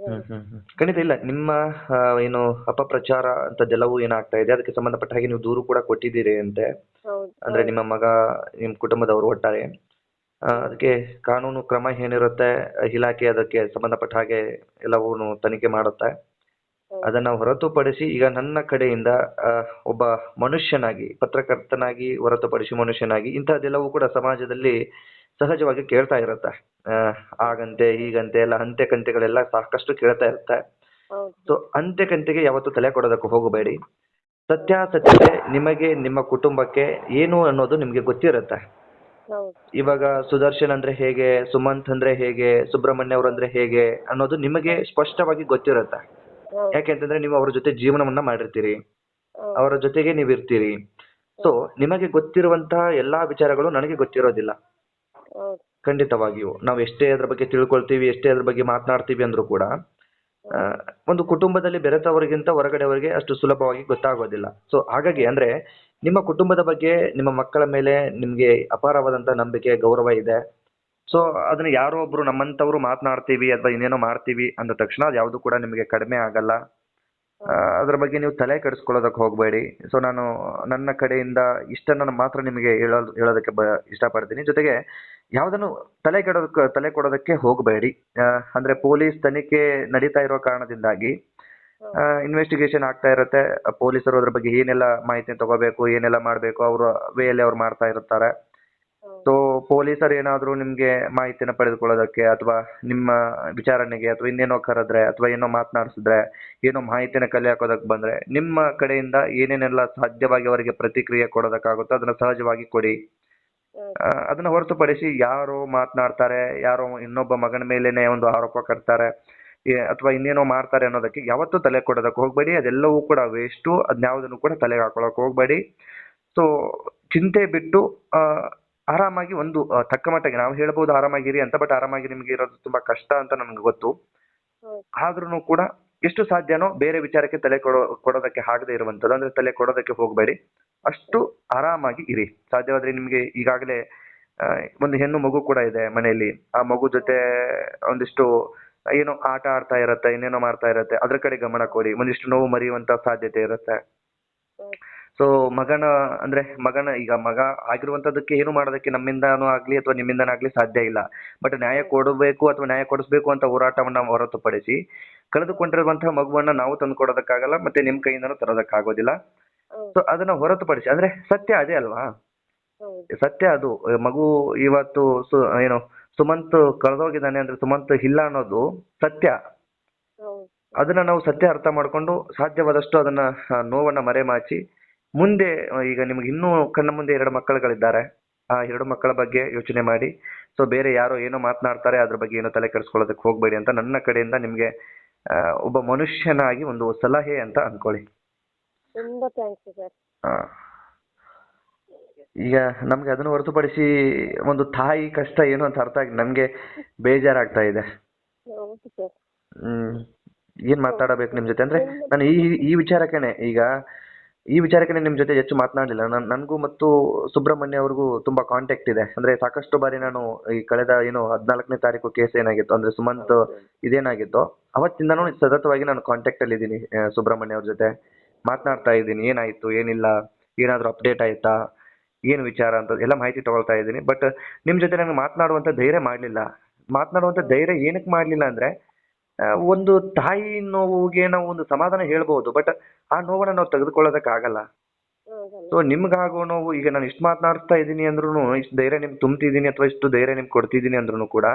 S4: ಸರ್.
S3: ಖಂಡಿತ ಇಲ್ಲ, ನಿಮ್ಮ ಏನು ಅಪಪ್ರಚಾರ ಅಂತದ್ದೆಲ್ಲವೂ ಏನಾಗ್ತಾ ಇದೆ ಅದಕ್ಕೆ ಸಂಬಂಧಪಟ್ಟ ಹಾಗೆ ನೀವು ದೂರು ಕೂಡ ಕೊಟ್ಟಿದ್ದೀರಿ ಅಂತೆ.
S4: ಹೌದು
S3: ಅಂದ್ರೆ ನಿಮ್ಮ ಮಗ, ನಿಮ್ಮ ಕುಟುಂಬದವರು ಒಟ್ಟಾರೆ. ಅದಕ್ಕೆ ಕಾನೂನು ಕ್ರಮ ಏನಿರುತ್ತೆ ಇಲಾಖೆ ಅದಕ್ಕೆ ಸಂಬಂಧಪಟ್ಟ ಹಾಗೆ ಎಲ್ಲವೂ ತನಿಖೆ ಮಾಡುತ್ತೆ. ಅದನ್ನ ಹೊರತುಪಡಿಸಿ ಈಗ ನನ್ನ ಕಡೆಯಿಂದ ಒಬ್ಬ ಮನುಷ್ಯನಾಗಿ, ಪತ್ರಕರ್ತನಾಗಿ ಹೊರತುಪಡಿಸಿ ಮನುಷ್ಯನಾಗಿ ಇಂಥದ್ದೆಲ್ಲವೂ ಕೂಡ ಸಮಾಜದಲ್ಲಿ ಸಹಜವಾಗಿ ಕೇಳ್ತಾ ಇರುತ್ತೆ. ಆಗಂತೆ ಹೀಗಂತೆ ಎಲ್ಲ ಅಂತೆ ಕಂತೆಗಳೆಲ್ಲ ಸಾಕಷ್ಟು ಕೇಳ್ತಾ ಇರುತ್ತೆ. ಸೊ ಅಂತೆ ಕಂತೆಗೆ ಯಾವತ್ತೂ ತಲೆ ಕೊಡೋದಕ್ಕೆ ಹೋಗಬೇಡಿ. ಸತ್ಯಾಸತ್ಯತೆ ನಿಮಗೆ, ನಿಮ್ಮ ಕುಟುಂಬಕ್ಕೆ ಏನು ಅನ್ನೋದು ನಿಮ್ಗೆ ಗೊತ್ತಿರುತ್ತೆ. ಇವಾಗ ಸುದರ್ಶನ್ ಅಂದ್ರೆ ಹೇಗೆ, ಸುಮಂತ್ ಅಂದ್ರೆ ಹೇಗೆ, ಸುಬ್ರಹ್ಮಣ್ಯ ಅವ್ರಂದ್ರೆ ಹೇಗೆ ಅನ್ನೋದು ನಿಮಗೆ ಸ್ಪಷ್ಟವಾಗಿ ಗೊತ್ತಿರುತ್ತೆ. ಯಾಕೆಂತಂದ್ರೆ ನೀವು ಅವ್ರ ಜೊತೆ ಜೀವನವನ್ನ ಮಾಡಿರ್ತೀರಿ, ಅವರ ಜೊತೆಗೆ ನೀವು ಇರ್ತೀರಿ. ಸೊ ನಿಮಗೆ ಗೊತ್ತಿರುವಂತಹ ಎಲ್ಲಾ ವಿಚಾರಗಳು ನನಗೆ ಗೊತ್ತಿರೋದಿಲ್ಲ. ಖಂಡಿತವಾಗಿಯೂ ನಾವು ಎಷ್ಟೇ ಅದ್ರ ಬಗ್ಗೆ ತಿಳ್ಕೊಳ್ತೀವಿ, ಎಷ್ಟೇ ಅದ್ರ ಬಗ್ಗೆ ಮಾತನಾಡ್ತೀವಿ ಅಂದ್ರೂ ಕೂಡ ಒಂದು ಕುಟುಂಬದಲ್ಲಿ ಬೆರೆತವರಿಗಿಂತ ಹೊರಗಡೆವರಿಗೆ ಅಷ್ಟು ಸುಲಭವಾಗಿ ಗೊತ್ತಾಗೋದಿಲ್ಲ. ಸೊ ಹಾಗಾಗಿ ಅಂದ್ರೆ ನಿಮ್ಮ ಕುಟುಂಬದ ಬಗ್ಗೆ, ನಿಮ್ಮ ಮಕ್ಕಳ ಮೇಲೆ ನಿಮ್ಗೆ ಅಪಾರವಾದಂತ ನಂಬಿಕೆ, ಗೌರವ ಇದೆ. ಸೊ ಅದನ್ನ ಯಾರೋ ಒಬ್ರು ನಮ್ಮಂತವ್ರು ಮಾತನಾಡ್ತೀವಿ ಅಥವಾ ಇನ್ನೇನೋ ಮಾಡ್ತೀವಿ ಅಂದ ತಕ್ಷಣ ಅದು ಯಾವುದು ಕೂಡ ನಿಮಗೆ ಕಡಿಮೆ ಆಗಲ್ಲ. ಅದ್ರ ಬಗ್ಗೆ ನೀವು ತಲೆ ಕೆಡಿಸ್ಕೊಳ್ಳೋದಕ್ಕೆ ಹೋಗಬೇಡಿ. ಸೊ ನಾನು ನನ್ನ ಕಡೆಯಿಂದ ಇಷ್ಟನ್ನ ಮಾತ್ರ ನಿಮಗೆ ಹೇಳೋದಕ್ಕೆ ಇಷ್ಟಪಡ್ತೀನಿ. ಜೊತೆಗೆ ಯಾವುದನ್ನು ತಲೆ ಕೊಡೋದಕ್ಕೆ ಹೋಗಬೇಡಿ. ಅಂದ್ರೆ ಪೊಲೀಸ್ ತನಿಖೆ ನಡೀತಾ ಇರೋ ಕಾರಣದಿಂದಾಗಿ ಇನ್ವೆಸ್ಟಿಗೇಷನ್ ಆಗ್ತಾ ಇರುತ್ತೆ. ಪೊಲೀಸರು ಅದ್ರ ಬಗ್ಗೆ ಏನೆಲ್ಲ ಮಾಹಿತಿ ತಗೋಬೇಕು, ಏನೆಲ್ಲ ಮಾಡಬೇಕು ಅವರ ವೇಯಲ್ಲಿ ಅವ್ರು ಮಾಡ್ತಾ ಇರ್ತಾರೆ. ಸೊ ಪೊಲೀಸರು ಏನಾದ್ರು ನಿಮ್ಗೆ ಮಾಹಿತಿನ ಪಡೆದುಕೊಳ್ಳೋದಕ್ಕೆ ಅಥವಾ ನಿಮ್ಮ ವಿಚಾರಣೆಗೆ ಅಥವಾ ಇನ್ನೇನೋ ಕರೆದ್ರೆ ಅಥವಾ ಏನೋ ಮಾತನಾಡಿಸಿದ್ರೆ, ಏನೋ ಮಾಹಿತಿನ ಕಲೆ ಹಾಕೋದಕ್ಕೆ ಬಂದ್ರೆ, ನಿಮ್ಮ ಕಡೆಯಿಂದ ಏನೇನೆಲ್ಲ ಸಾಧ್ಯವಾಗಿ ಅವರಿಗೆ ಪ್ರತಿಕ್ರಿಯೆ ಕೊಡೋದಕ್ಕಾಗುತ್ತೋ ಅದನ್ನ ಸಹಜವಾಗಿ ಕೊಡಿ. ಅದನ್ನ ಹೊರತುಪಡಿಸಿ ಯಾರೋ ಮಾತನಾಡ್ತಾರೆ, ಯಾರೋ ಇನ್ನೊಬ್ಬ ಮಗನ ಮೇಲೇನೆ ಒಂದು ಆರೋಪ ಕಟ್ತಾರೆ ಅಥವಾ ಇನ್ನೇನೋ ಮಾಡ್ತಾರೆ ಅನ್ನೋದಕ್ಕೆ ಯಾವತ್ತೂ ತಲೆ ಕೊಡೋದಕ್ಕೆ ಹೋಗ್ಬೇಡಿ. ಅದೆಲ್ಲವೂ ಕೂಡ ವೇಸ್ಟು. ಅದ್ಯಾವುದನ್ನು ಕೂಡ ತಲೆಗೆ ಹಾಕೊಳ್ಳೋಕೆ ಹೋಗ್ಬೇಡಿ. ಸೊ ಚಿಂತೆ ಬಿಟ್ಟು ಆರಾಮಾಗಿ ಒಂದು ತಕ್ಕ ಮಟ್ಟಿಗೆ ನಾವು ಹೇಳ್ಬೋದು ಆರಾಮಾಗಿರಿ ಅಂತ, ಬಟ್ ಆರಾಮಾಗಿ ನಿಮ್ಗೆ ಇರೋದು ತುಂಬಾ ಕಷ್ಟ ಅಂತ ನನ್ಗೆ ಗೊತ್ತು. ಆದ್ರೂ ಕೂಡ ಎಷ್ಟು ಸಾಧ್ಯನೋ ಬೇರೆ ವಿಚಾರಕ್ಕೆ ತಲೆ ಕೊಡೋದಕ್ಕೆ ಆಗದೆ ಇರುವಂತದ್ದು, ಅಂದ್ರೆ ತಲೆ ಕೊಡೋದಕ್ಕೆ ಹೋಗಬೇಡಿ. ಅಷ್ಟು ಆರಾಮಾಗಿ ಇರಿ. ಸಾಧ್ಯವಾದ್ರೆ ನಿಮ್ಗೆ ಈಗಾಗಲೇ ಒಂದು ಹೆಣ್ಣು ಮಗು ಕೂಡ ಇದೆ ಮನೆಯಲ್ಲಿ. ಆ ಮಗು ಜೊತೆ ಒಂದಿಷ್ಟು ಏನೋ ಆಟ ಆಡ್ತಾ ಇರತ್ತೆ, ಇನ್ನೇನೋ ಮಾಡ್ತಾ ಇರತ್ತೆ, ಅದ್ರ ಕಡೆ ಗಮನ ಕೊಡಿ. ಒಂದಿಷ್ಟು ನೋವು ಮರೆಯುವಂತ ಸಾಧ್ಯತೆ ಇರುತ್ತೆ. ಸೊ ಮಗನ ಈಗ ಮಗ ಆಗಿರುವಂತದಕ್ಕೆ ಏನು ಮಾಡೋದಕ್ಕೆ ನಮ್ಮಿಂದನೂ ಆಗ್ಲಿ ಅಥವಾ ನಿಮ್ಮಿಂದನೂ ಆಗ್ಲಿ ಸಾಧ್ಯ ಇಲ್ಲ. ಬಟ್ ನ್ಯಾಯ ಕೊಡಬೇಕು ಅಥವಾ ನ್ಯಾಯ ಕೊಡಿಸ್ಬೇಕು ಅಂತ ಹೋರಾಟವನ್ನ ಹೊರತುಪಡಿಸಿ ಕಳೆದುಕೊಂಡಿರುವಂತಹ ಮಗುವನ್ನ ನಾವು ತಂದು ಕೊಡೋದಕ್ಕಾಗಲ್ಲ, ಮತ್ತೆ ನಿಮ್ ಕೈಯಿಂದನೂ ತರೋದಕ್ಕಾಗೋದಿಲ್ಲ. ಸೊ ಅದನ್ನ ಹೊರತುಪಡಿಸಿ ಅಂದ್ರೆ ಸತ್ಯ ಅದೇ ಅಲ್ವಾ, ಸತ್ಯ ಅದು. ಮಗು ಇವತ್ತು ಸುಮಂತ್ ಕಳೆದೋಗಿದ್ದಾನೆ ಅಂದ್ರೆ ಸುಮಂತ್ ಇಲ್ಲ ಅನ್ನೋದು ಸತ್ಯ. ಅದನ್ನ ನಾವು ಸತ್ಯ ಅರ್ಥ ಮಾಡ್ಕೊಂಡು ಸಾಧ್ಯವಾದಷ್ಟು ಅದನ್ನ ನೋವನ್ನ ಮರೆಮಾಚಿ ಮುಂದೆ, ಈಗ ನಿಮ್ಗೆ ಇನ್ನೂ ಕಣ್ಣ ಮುಂದೆ 2 ಮಕ್ಕಳುಗಳಿದ್ದಾರೆ, ಆ 2 ಮಕ್ಕಳ ಬಗ್ಗೆ ಯೋಚನೆ ಮಾಡಿ. ಸೊ ಬೇರೆ ಯಾರೋ ಏನೋ ಮಾತನಾಡ್ತಾರೆ ಅದ್ರ ಬಗ್ಗೆ ಏನೋ ತಲೆ ಕೆಡಿಸ್ಕೊಳ್ಳೋದಕ್ಕೆ ಹೋಗ್ಬೇಡಿ ಅಂತ ನನ್ನ ಕಡೆಯಿಂದ ನಿಮ್ಗೆ ಒಬ್ಬ ಮನುಷ್ಯನಾಗಿ ಒಂದು ಸಲಹೆ ಅಂತ ಅನ್ಕೊಳ್ಳಿ.
S4: ತುಂಬಾ ಥ್ಯಾಂಕ್ಸ್ ಸರ್.
S3: ಈಗ ನಮ್ಗೆ ಅದನ್ನು ಹೊರತುಪಡಿಸಿ ಒಂದು ತಾಯಿ ಕಷ್ಟ ಏನು ಅಂತ ಅರ್ಥ ಆಗಿ ನಮ್ಗೆ ಬೇಜಾರಾಗ್ತಾ ಇದೆ. ಏನ್ ಮಾತಾಡಬೇಕು ನಿಮ್ ಜೊತೆ ಅಂದ್ರೆ ನಾನು ಈ ವಿಚಾರಕ್ಕೆ ನಿಮ್ ಜೊತೆ ಹೆಚ್ಚು ಮಾತನಾಡಲಿಲ್ಲ. ನನ್ಗೂ ಮತ್ತು ಸುಬ್ರಹ್ಮಣ್ಯ ಅವ್ರಿಗೂ ತುಂಬಾ ಕಾಂಟ್ಯಾಕ್ಟ್ ಇದೆ. ಅಂದ್ರೆ ಸಾಕಷ್ಟು ಬಾರಿ ನಾನು ಈ ಕಳೆದ 14ನೇ ತಾರೀಕು ಕೇಸ್ ಏನಾಗಿತ್ತು ಅಂದ್ರೆ ಸುಮಂತ್ ಇದೇನಾಗಿತ್ತು ಅವತ್ತಿಂದನೂ ಸತತವಾಗಿ ನಾನು ಕಾಂಟ್ಯಾಕ್ಟ್ ಅಲ್ಲಿ ಇದ್ದೀನಿ. ಸುಬ್ರಹ್ಮಣ್ಯ ಅವ್ರ ಜೊತೆ ಮಾತನಾಡ್ತಾ ಇದ್ದೀನಿ, ಏನಾಯ್ತು ಏನಿಲ್ಲ, ಏನಾದ್ರೂ ಅಪ್ಡೇಟ್ ಆಯ್ತಾ, ಏನು ವಿಚಾರ ಅಂತ ಎಲ್ಲ ಮಾಹಿತಿ ತಗೊಳ್ತಾ ಇದ್ದೀನಿ. ಬಟ್ ನಿಮ್ ಜೊತೆ ನನಗೆ ಮಾತನಾಡುವಂತ ಧೈರ್ಯ ಏನಕ್ಕೆ ಮಾಡ್ಲಿಲ್ಲ ಅಂದ್ರೆ ಒಂದು ತಾಯಿ ನೋವಿಗೆ ನಾವು ಒಂದು ಸಮಾಧಾನ ಹೇಳ್ಬಹುದು, ಬಟ್ ಆ ನೋವನ್ನ ನಾವು ತೆಗೆದುಕೊಳ್ಳೋದಕ್ಕೆ ಆಗಲ್ಲ. ಸೊ ನಿಮ್ಗಾಗೋ ನೋವು, ಈಗ ನಾನು ಇಷ್ಟು ಮಾತನಾಡ್ತಾ ಇದ್ದೀನಿ ಅಂದ್ರೂ, ಇಷ್ಟು ಧೈರ್ಯ ನಿಮ್ಗೆ ತುಂಬ್ತಿದ್ದೀನಿ ಅಥವಾ ಇಷ್ಟು ಧೈರ್ಯ ನಿಮ್ಗೆ ಕೊಡ್ತಿದ್ದೀನಿ ಅಂದ್ರೂ ಕೂಡ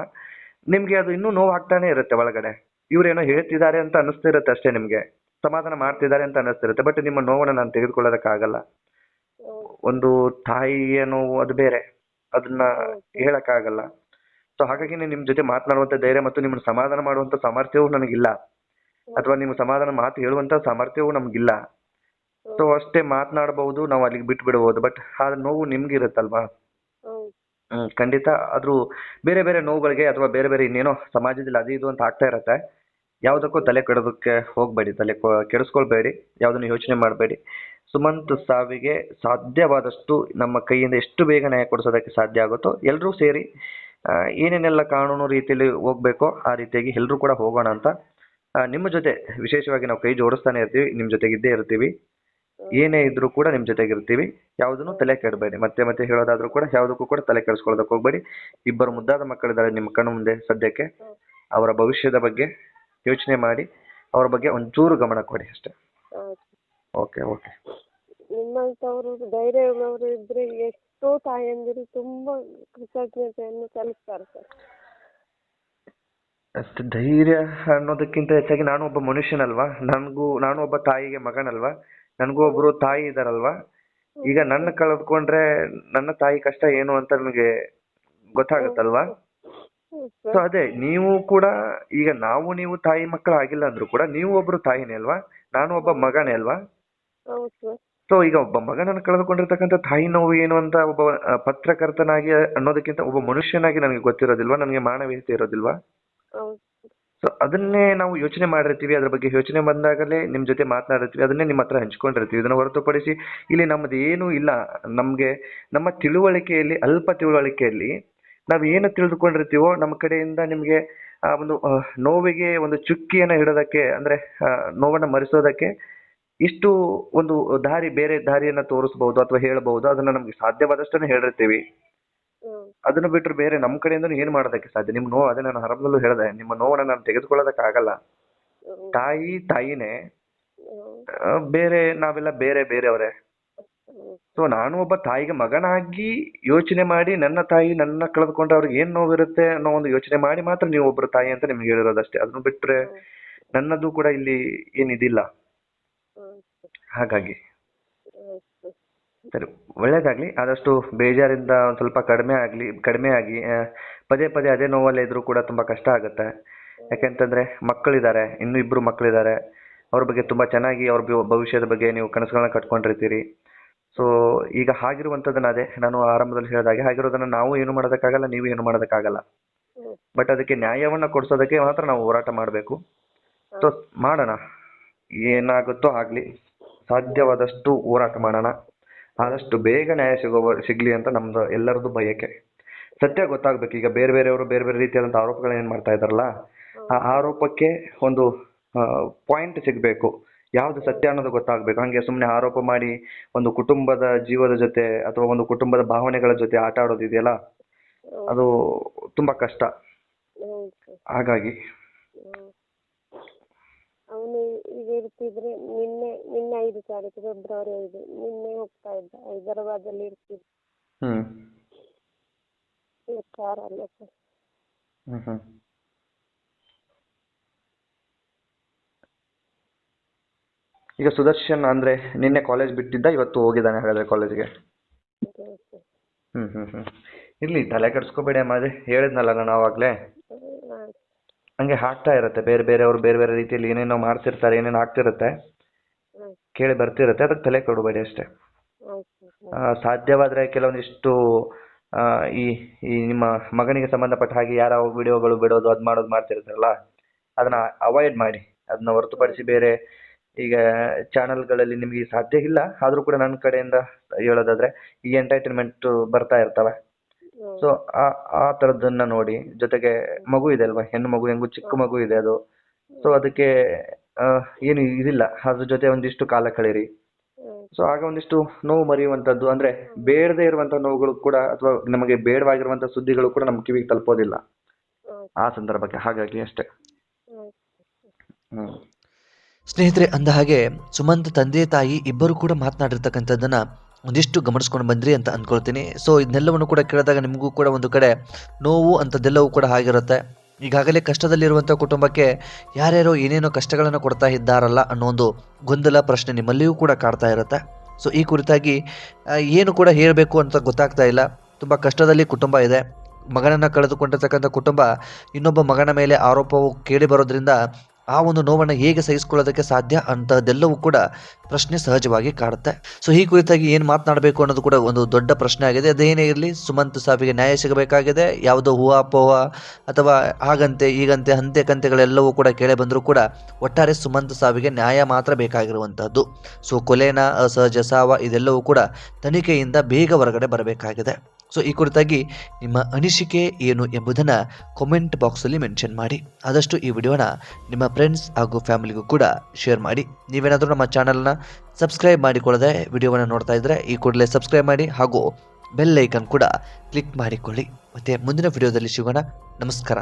S3: ನಿಮ್ಗೆ ಅದು ಇನ್ನೂ ನೋವು ಆಗ್ತಾನೆ ಇರುತ್ತೆ ಒಳಗಡೆ. ಇವ್ರೇನೋ ಹೇಳ್ತಿದ್ದಾರೆ ಅಂತ ಅನಿಸ್ತಿರುತ್ತೆ ಅಷ್ಟೇ, ನಿಮ್ಗೆ ಸಮಾಧಾನ ಮಾಡ್ತಿದ್ದಾರೆ ಅಂತ ಅನಿಸ್ತಿರುತ್ತೆ. ಬಟ್ ನಿಮ್ಮ ನೋವನ್ನ ನಾನು ತೆಗೆದುಕೊಳ್ಳೋದಕ್ಕಾಗಲ್ಲ. ಒಂದು ತಾಯಿಯ ನೋವು ಅದು ಬೇರೆ, ಅದನ್ನ ಹೇಳಕ್ಕಾಗಲ್ಲ. ಸೊ ಹಾಗಾಗಿ ನಿಮ್ ಜೊತೆ ಮಾತನಾಡುವಂತ ಧೈರ್ಯ ಮತ್ತು ನಿಮ್ಮನ್ನ ಸಮಾಧಾನ ಮಾಡುವಂತ ಸಾಮರ್ಥ್ಯವೂ ನನಗಿಲ್ಲ, ಅಥವಾ ನಿಮ್ಮ ಸಮಾಧಾನ ಮಾತು ಹೇಳುವಂತ ಸಾಮರ್ಥ್ಯವೂ ನಮ್ಗಿಲ್ಲ. ಸೊ ಅಷ್ಟೇ ಮಾತನಾಡಬಹುದು, ನಾವು ಅಲ್ಲಿಗೆ ಬಿಟ್ಟು ಬಿಡಬಹುದು. ಬಟ್ ಆ ನೋವು ನಿಮ್ಗಿರುತ್ತಲ್ವಾ. ಖಂಡಿತ. ಆದ್ರೂ ಬೇರೆ ಬೇರೆ ನೋವುಗಳಿಗೆ ಅಥವಾ ಬೇರೆ ಬೇರೆ ಇನ್ನೇನೋ ಸಮಾಜದಲ್ಲಿ ಅದು ಇದು ಅಂತ ಆಗ್ತಾ ಇರತ್ತೆ. ಯಾವುದಕ್ಕೂ ತಲೆ ಕೆಡೋದಕ್ಕೆ ಹೋಗ್ಬೇಡಿ, ತಲೆ ಕೆಡಿಸ್ಕೊಳ್ಬೇಡಿ, ಯಾವುದನ್ನು ಯೋಚನೆ ಮಾಡಬೇಡಿ. ಸುಮಂತ್ ಸಾವಿಗೆ ಸಾಧ್ಯವಾದಷ್ಟು ನಮ್ಮ ಕೈಯಿಂದ ಎಷ್ಟು ಬೇಗ ನ್ಯಾಯ ಕೊಡಿಸೋದಕ್ಕೆ ಸಾಧ್ಯ ಆಗುತ್ತೋ ಎಲ್ಲರೂ ಸೇರಿ ಏನೇನೆಲ್ಲ ಕಾನೂನು ರೀತಿಯಲ್ಲಿ ಹೋಗ್ಬೇಕೋ ಆ ರೀತಿಯಾಗಿ ಎಲ್ಲರೂ ಕೂಡ ಹೋಗೋಣ ಅಂತ ನಿಮ್ಮ ಜೊತೆ ವಿಶೇಷವಾಗಿ ನಾವು ಕೈ ಜೋಡಿಸ್ತಾನೆ ಇರ್ತೀವಿ, ನಿಮ್ಮ ಜೊತೆಗೆ ಇದ್ದೇ ಇರ್ತೀವಿ. ಏನೇ ಇದ್ರೂ ಕೂಡ ನಿಮ್ಮ ಜೊತೆಗೆ ಇರ್ತೀವಿ. ಯಾವುದನ್ನು ತಲೆ ಕೆಡಬೇಡಿ. ಮತ್ತೆ ಮತ್ತೆ ಹೇಳೋದಾದ್ರೂ ಕೂಡ ಯಾವುದಕ್ಕೂ ಕೂಡ ತಲೆ ಕೆಡಿಸ್ಕೊಳ್ಳೋದಕ್ಕೆ ಹೋಗ್ಬೇಡಿ. ಇಬ್ಬರು ಮುದ್ದಾದ ಮಕ್ಕಳಿದ್ದಾರೆ ನಿಮ್ಮ ಕಣ್ಣು ಮುಂದೆ ಸದ್ಯಕ್ಕೆ. ಅವರ ಭವಿಷ್ಯದ ಬಗ್ಗೆ ಯೋಚನೆ ಮಾಡಿ ಅವ್ರ ಬಗ್ಗೆ ಒಂಚೂರು ಗಮನ ಕೊಡಿ ಅಷ್ಟೇ. Okay okay.
S4: ನಿಮ್ಮಂಥವ್ರು ಧೈರ್ಯವುಳ್ಳವರು ಇದ್ರೆ ಎಷ್ಟೋ ತಾಯಂದಿರು ತುಂಬಾ ಕೃತಜ್ಞತೆಯನ್ನು ಸಲ್ಲಿಸ್ತಾರೆ ಸರ್.
S3: ಅಷ್ಟು ಧೈರ್ಯ ಅನ್ನೋದಕ್ಕಿಂತ ಹೆಚ್ಚಾಗಿ ನಾನು ಒಬ್ಬ ಮನುಷ್ಯನಲ್ವಾ, ನಾನು ಒಬ್ಬ ತಾಯಿಗೆ ಮಗನಲ್ವಾ, ನನಗೂ ಒಬ್ರು ತಾಯಿ ಇದಾರಲ್ವಾ. ಈಗ ನನ್ನ ಕಳೆದುಕೊಂಡ್ರೆ ನನ್ನ ತಾಯಿ ಕಷ್ಟ ಏನು ಅಂತ ನನಗೆ ಗೊತ್ತಾಗುತ್ತಲ್ವಾ. ಸೊ ಅದೇ ನೀವು ಕೂಡ, ಈಗ ನೀವು ತಾಯಿ ಮಕ್ಕಳು ಆಗಿಲ್ಲ ಅಂದ್ರೂ ಕೂಡ ನೀವು ಒಬ್ರು ತಾಯಿನೇ ಅಲ್ವಾ, ನಾನು ಒಬ್ಬ ಮಗನೇ ಅಲ್ವಾ. ಸೊ ಈಗ ಒಬ್ಬ ಮಗನನ್ನು ಕಳೆದುಕೊಂಡಿರ್ತಕ್ಕಂಥ ತಾಯಿ ನೋವು ಏನು ಅಂತ ಒಬ್ಬ ಪತ್ರಕರ್ತನಾಗಿ ಅನ್ನೋದಕ್ಕಿಂತ ಒಬ್ಬ ಮನುಷ್ಯನಾಗಿ ನನಗೆ ಗೊತ್ತಿರೋದಿಲ್ವಾ, ನನಗೆ ಮಾನವೀಯತೆ ಇರೋದಿಲ್ವಾ. ಸೊ ಅದನ್ನೇ ನಾವು ಯೋಚನೆ ಮಾಡಿರ್ತೀವಿ, ಅದ್ರ ಬಗ್ಗೆ ಯೋಚನೆ ಬಂದಾಗಲೇ ನಿಮ್ ಜೊತೆ ಮಾತನಾಡಿರ್ತೀವಿ, ಅದನ್ನೇ ನಿಮ್ಮ ಹತ್ರ ಹಂಚ್ಕೊಂಡಿರ್ತೀವಿ. ಇದನ್ನ ಹೊರತುಪಡಿಸಿ ಇಲ್ಲಿ ನಮ್ದು ಏನೂ ಇಲ್ಲ. ನಮ್ಗೆ ನಮ್ಮ ತಿಳುವಳಿಕೆಯಲ್ಲಿ, ಅಲ್ಪ ತಿಳುವಳಿಕೆಯಲ್ಲಿ ನಾವ್ ಏನು ತಿಳಿದುಕೊಂಡಿರ್ತೀವೋ ನಮ್ಮ ಕಡೆಯಿಂದ ನಿಮ್ಗೆ ಆ ಒಂದು ನೋವಿಗೆ ಒಂದು ಚುಕ್ಕಿಯನ್ನ ಹಿಡೋದಕ್ಕೆ, ಅಂದ್ರೆ ನೋವನ್ನ ಮರೆಸೋದಕ್ಕೆ ಇಷ್ಟು ಒಂದು ಬೇರೆ ದಾರಿಯನ್ನ ತೋರಿಸಬಹುದು ಅಥವಾ ಹೇಳಬಹುದು. ಅದನ್ನ ನಮ್ಗೆ ಸಾಧ್ಯವಾದಷ್ಟನ್ನು ಹೇಳಿರ್ತೀವಿ. ಅದನ್ನು ಬಿಟ್ಟರೆ ಬೇರೆ ನಮ್ಮ ಕಡೆಯಿಂದ ಏನು ಮಾಡೋದಕ್ಕೆ ಸಾಧ್ಯ. ನಿಮ್ ನೋವು, ಅದೇ ನಾನು ಆರಂಭದಲ್ಲೂ ಹೇಳಿದೆ, ನಿಮ್ಮ ನೋವನ್ನ ನಾನು ತೆಗೆದುಕೊಳ್ಳೋದಕ್ಕಾಗಲ್ಲ. ತಾಯಿನೇ, ಬೇರೆ ನಾವೆಲ್ಲ ಬೇರೆ ಬೇರೆಯವರೇ. ಸೊ ನಾನು ಒಬ್ಬ ತಾಯಿಗೆ ಮಗನಾಗಿ ಯೋಚನೆ ಮಾಡಿ, ನನ್ನ ತಾಯಿ ನನ್ನ ಕಳೆದುಕೊಂಡ್ರೆ ಅವ್ರಿಗೆ ಏನ್ ನೋವಿರುತ್ತೆ ಅನ್ನೋ ಒಂದು ಯೋಚನೆ ಮಾಡಿ ಮಾತ್ರ ನೀವು ಒಬ್ರು ತಾಯಿ ಅಂತ ನಿಮ್ಗೆ ಹೇಳಿರೋದಷ್ಟೇ. ಅದನ್ನ ಬಿಟ್ರೆ ನನ್ನದು ಕೂಡ ಇಲ್ಲಿ ಏನಿದಿಲ್ಲ. ಹಾಗಾಗಿ ಸರಿ, ಒಳ್ಳೇದಾಗ್ಲಿ. ಆದಷ್ಟು ಬೇಜಾರಿಂದ ಒಂದ್ ಸ್ವಲ್ಪ ಕಡಿಮೆ ಆಗಿ ಪದೇ ಪದೇ ಅದೇ ನೋವಲ್ಲೇ ಇದ್ರೂ ಕೂಡ ತುಂಬಾ ಕಷ್ಟ ಆಗುತ್ತೆ. ಯಾಕೆಂತಂದ್ರೆ ಮಕ್ಕಳಿದ್ದಾರೆ, ಇನ್ನೂ 2 ಮಕ್ಕಳಿದ್ದಾರೆ. ಅವ್ರ ಬಗ್ಗೆ ತುಂಬಾ ಚೆನ್ನಾಗಿ ಅವ್ರ ಭವಿಷ್ಯದ ಬಗ್ಗೆ ನೀವು ಕನಸುಗಳನ್ನ ಕಟ್ಕೊಂಡಿರ್ತೀರಿ. ಸೊ ಈಗ ಆಗಿರುವಂತದನ್ನ, ಅದೇ ನಾನು ಆರಂಭದಲ್ಲಿ ಹೇಳಿದಾಗೆ ಆಗಿರೋದನ್ನ ನಾವು ಏನು ಮಾಡೋದಕ್ಕಾಗಲ್ಲ, ನೀವು ಏನು ಮಾಡೋದಕ್ಕಾಗಲ್ಲ. ಬಟ್ ಅದಕ್ಕೆ ನ್ಯಾಯವನ್ನ ಕೊಡ್ಸೋದಕ್ಕೆ ಮಾತ್ರ ನಾವು ಹೋರಾಟ ಮಾಡಬೇಕು. ಸೊ ಮಾಡೋಣ, ಏನಾಗುತ್ತೋ ಆಗ್ಲಿ, ಸಾಧ್ಯವಾದಷ್ಟು ಹೋರಾಟ ಮಾಡೋಣ. ಆದಷ್ಟು ಬೇಗ ನ್ಯಾಯ ಸಿಗ್ಲಿ ಅಂತ ನಮ್ದು ಎಲ್ಲರದ್ದು ಬಯಕೆ. ಸತ್ಯ ಗೊತ್ತಾಗ್ಬೇಕು. ಈಗ ಬೇರೆ ಬೇರೆಯವರು ಬೇರೆ ಬೇರೆ ರೀತಿಯಾದಂತ ಆರೋಪಗಳನ್ನ ಏನ್ ಮಾಡ್ತಾ ಇದಾರಲ್ಲ, ಆ ಆರೋಪಕ್ಕೆ ಒಂದು ಪಾಯಿಂಟ್ ಸಿಗ್ಬೇಕು, ಯಾವ್ದು ಸತ್ಯ ಅನ್ನೋದು ಗೊತ್ತಾಗ್ಬೇಕು. ಹಂಗೆ ಸುಮ್ನೆ ಆರೋಪ ಮಾಡಿ ಒಂದು ಕುಟುಂಬದ ಜೀವದ ಜೊತೆ ಅಥವಾ ಒಂದು ಕುಟುಂಬದ ಭಾವನೆಗಳ ಜೊತೆ ಆಟ ಆಡೋದಿದೆಯಲ್ಲ, ಅದು ತುಂಬಾ ಕಷ್ಟ. ಹಾಗಾಗಿ
S4: ಅವನು ಈಗ ಇರ್ತಿದ್ರೆ ನಿನ್ನೆ 5 ತಾರೀಕು ಫೆಬ್ರವರಿ 5 ನಿನ್ನೆ ಹೋಗ್ತಾ ಇದ್ದ, ಹೈದರಾಬಾದಲ್ಲಿ ಇರ್ತಿದ್ದ. ಅಲ್ಲ ಸರ್.
S3: ಈಗ ಸುದರ್ಶನ್ ಅಂದ್ರೆ ನಿನ್ನೆ ಕಾಲೇಜ್ ಬಿಟ್ಟಿದ್ದ, ಇವತ್ತು ಹೋಗಿದ್ದಾನೆ ಹಾಗಾದ್ರೆ ಕಾಲೇಜ್ಗೆ. ಇರ್ಲಿ, ತಲೆ ಕೆಡಿಸ್ಕೋಬೇಡಿ ಅಮ್ಮ. ಅದೇ ಹೇಳಿದ್ನಲ್ಲ ನಾನು ಆವಾಗ್ಲೇ, ಹಂಗೆ ಆಗ್ತಾ ಇರುತ್ತೆ. ಬೇರೆ ಬೇರೆಯವರು ಬೇರೆ ಬೇರೆ ರೀತಿಯಲ್ಲಿ ಏನೇನೋ ಮಾಡ್ತಿರ್ತಾರೆ, ಏನೇನೋ ಆಗ್ತಿರುತ್ತೆ, ಕೇಳಿ ಬರ್ತಿರುತ್ತೆ. ಅದಕ್ಕೆ ತಲೆ ಕೊಡಬೇಡಿ ಅಷ್ಟೇ. ಸಾಧ್ಯವಾದ್ರೆ ಕೆಲವೊಂದಿಷ್ಟು ಈ ನಿಮ್ಮ ಮಗನಿಗೆ ಸಂಬಂಧಪಟ್ಟ ಹಾಗೆ ಯಾರ ವಿಡಿಯೋಗಳು ಬಿಡೋದು, ಅದ್ ಮಾಡ್ತಿರ್ತಾರಲ್ಲ, ಅದನ್ನ ಅವಾಯ್ಡ್ ಮಾಡಿ. ಅದನ್ನ ಹೊರತುಪಡಿಸಿ ಬೇರೆ ಈಗ ಚಾನೆಲ್ಗಳಲ್ಲಿ ನಿಮ್ಗೆ ಸಾಧ್ಯ ಇಲ್ಲ, ಆದ್ರೂ ಕೂಡ ನನ್ನ ಕಡೆಯಿಂದ ಹೇಳೋದಾದ್ರೆ ಈ ಎಂಟರ್ಟೈನ್ಮೆಂಟ್ ಬರ್ತಾ ಇರ್ತವೆ. ಸೊ ಆ ತರದನ್ನ ನೋಡಿ. ಜೊತೆಗೆ ಮಗು ಇದೆ ಅಲ್ವಾ, ಹೆಣ್ಣು ಮಗು, ಹೆಂಗು ಚಿಕ್ಕ ಮಗು ಇದೆ ಅದು. ಸೊ ಅದಕ್ಕೆ ಏನು ಇದಿಲ್ಲ, ಅದ್ರ ಜೊತೆ ಒಂದಿಷ್ಟು ಕಾಲ ಕಳೀರಿ. ಸೊ ಆಗ ಒಂದಿಷ್ಟು ನೋವು ಮರೆಯುವಂತದ್ದು, ಅಂದ್ರೆ ಬೇಡದೇ ಇರುವಂತ ನೋವುಗಳು ಕೂಡ ಅಥವಾ ನಮಗೆ ಬೇಡವಾಗಿರುವಂತ ಸುದ್ದಿಗಳು ಕೂಡ ನಮ್ಮ ಕಿವಿಗೆ ತಲುಪೋದಿಲ್ಲ ಆ ಸಂದರ್ಭಕ್ಕೆ. ಹಾಗಾಗಿ ಅಷ್ಟೇ.
S1: ಸ್ನೇಹಿತರೆ, ಅಂದ ಹಾಗೆ ಸುಮಂತ್ ತಂದೆ ತಾಯಿ ಇಬ್ಬರು ಕೂಡ ಮಾತನಾಡಿರ್ತಕ್ಕಂಥದ್ದನ್ನ ಒಂದಿಷ್ಟು ಗಮನಿಸ್ಕೊಂಡು ಬಂದ್ರಿ ಅಂತ ಅಂದ್ಕೊಳ್ತೀನಿ. ಸೊ ಇದನ್ನೆಲ್ಲವನ್ನು ಕೂಡ ಕೇಳಿದಾಗ ನಿಮಗೂ ಕೂಡ ಒಂದು ಕಡೆ ನೋವು ಅಂಥದ್ದೆಲ್ಲವೂ ಕೂಡ ಆಗಿರುತ್ತೆ. ಈಗಾಗಲೇ ಕಷ್ಟದಲ್ಲಿರುವಂಥ ಕುಟುಂಬಕ್ಕೆ ಯಾರ್ಯಾರೋ ಏನೇನೋ ಕಷ್ಟಗಳನ್ನು ಕೊಡ್ತಾ ಇದ್ದಾರಲ್ಲ ಅನ್ನೋ ಒಂದು ಗೊಂದಲ ಪ್ರಶ್ನೆ ನಿಮ್ಮಲ್ಲಿಯೂ ಕೂಡ ಕಾಡ್ತಾ ಇರುತ್ತೆ. ಸೊ ಈ ಕುರಿತಾಗಿ ಏನು ಕೂಡ ಹೇಳಬೇಕು ಅಂತ ಗೊತ್ತಾಗ್ತಾ ಇಲ್ಲ. ತುಂಬ ಕಷ್ಟದಲ್ಲಿ ಕುಟುಂಬ ಇದೆ. ಮಗನನ್ನು ಕಳೆದುಕೊಂಡಿರ್ತಕ್ಕಂಥ ಕುಟುಂಬ ಇನ್ನೊಬ್ಬ ಮಗನ ಮೇಲೆ ಆರೋಪವು ಕೇಳಿ ಬರೋದ್ರಿಂದ ಆ ಒಂದು ನೋವನ್ನು ಹೇಗೆ ಸಹಿಸಿಕೊಳ್ಳೋದಕ್ಕೆ ಸಾಧ್ಯ ಅಂತಹದ್ದೆಲ್ಲವೂ ಕೂಡ ಪ್ರಶ್ನೆ ಸಹಜವಾಗಿ ಕಾಡುತ್ತೆ. ಸೊ ಈ ಕುರಿತಾಗಿ ಏನು ಮಾತನಾಡಬೇಕು ಅನ್ನೋದು ಕೂಡ ಒಂದು ದೊಡ್ಡ ಪ್ರಶ್ನೆ ಆಗಿದೆ. ಅದೇನೇ ಇರಲಿ, ಸುಮಂತ್ ಸಾವಿಗೆ ನ್ಯಾಯ ಸಿಗಬೇಕಾಗಿದೆ. ಯಾವುದೋ ಹೂವಾಪೋಹ ಅಥವಾ ಹಾಗಂತೆ ಹೀಗಂತೆ ಹಂತೆ ಕಂತೆಗಳೆಲ್ಲವೂ ಕೂಡ ಕೇಳಿ ಬಂದರೂ ಕೂಡ ಒಟ್ಟಾರೆ ಸುಮಂತ್ ಸಾವಿಗೆ ನ್ಯಾಯ ಮಾತ್ರ ಬೇಕಾಗಿರುವಂತಹದ್ದು. ಸೊ ಕೊಲೆನ ಅಸಹಜ ಸಾವ ಇದೆಲ್ಲವೂ ಕೂಡ ತನಿಖೆಯಿಂದ ಬೇಗ ಹೊರಗಡೆ ಬರಬೇಕಾಗಿದೆ. ಸೊ ಈ ಕುರಿತಾಗಿ ನಿಮ್ಮ ಅನಿಸಿಕೆ ಏನು ಎಂಬುದನ್ನು ಕಾಮೆಂಟ್ ಬಾಕ್ಸಲ್ಲಿ ಮೆನ್ಷನ್ ಮಾಡಿ. ಆದಷ್ಟು ಈ ವಿಡಿಯೋನ ನಿಮ್ಮ ಫ್ರೆಂಡ್ಸ್ ಹಾಗೂ ಫ್ಯಾಮಿಲಿಗೂ ಕೂಡ ಶೇರ್ ಮಾಡಿ. ನೀವೇನಾದರೂ ನಮ್ಮ ಚಾನಲ್ನ ಸಬ್ಸ್ಕ್ರೈಬ್ ಮಾಡಿಕೊಳ್ಳದೆ ವಿಡಿಯೋವನ್ನು ನೋಡ್ತಾ ಇದ್ದರೆ ಈ ಕೂಡಲೇ ಸಬ್ಸ್ಕ್ರೈಬ್ ಮಾಡಿ ಹಾಗೂ ಬೆಲ್ ಐಕನ್ ಕೂಡ ಕ್ಲಿಕ್ ಮಾಡಿಕೊಳ್ಳಿ. ಮತ್ತು ಮುಂದಿನ ವಿಡಿಯೋದಲ್ಲಿ ಸಿಗೋಣ. ನಮಸ್ಕಾರ.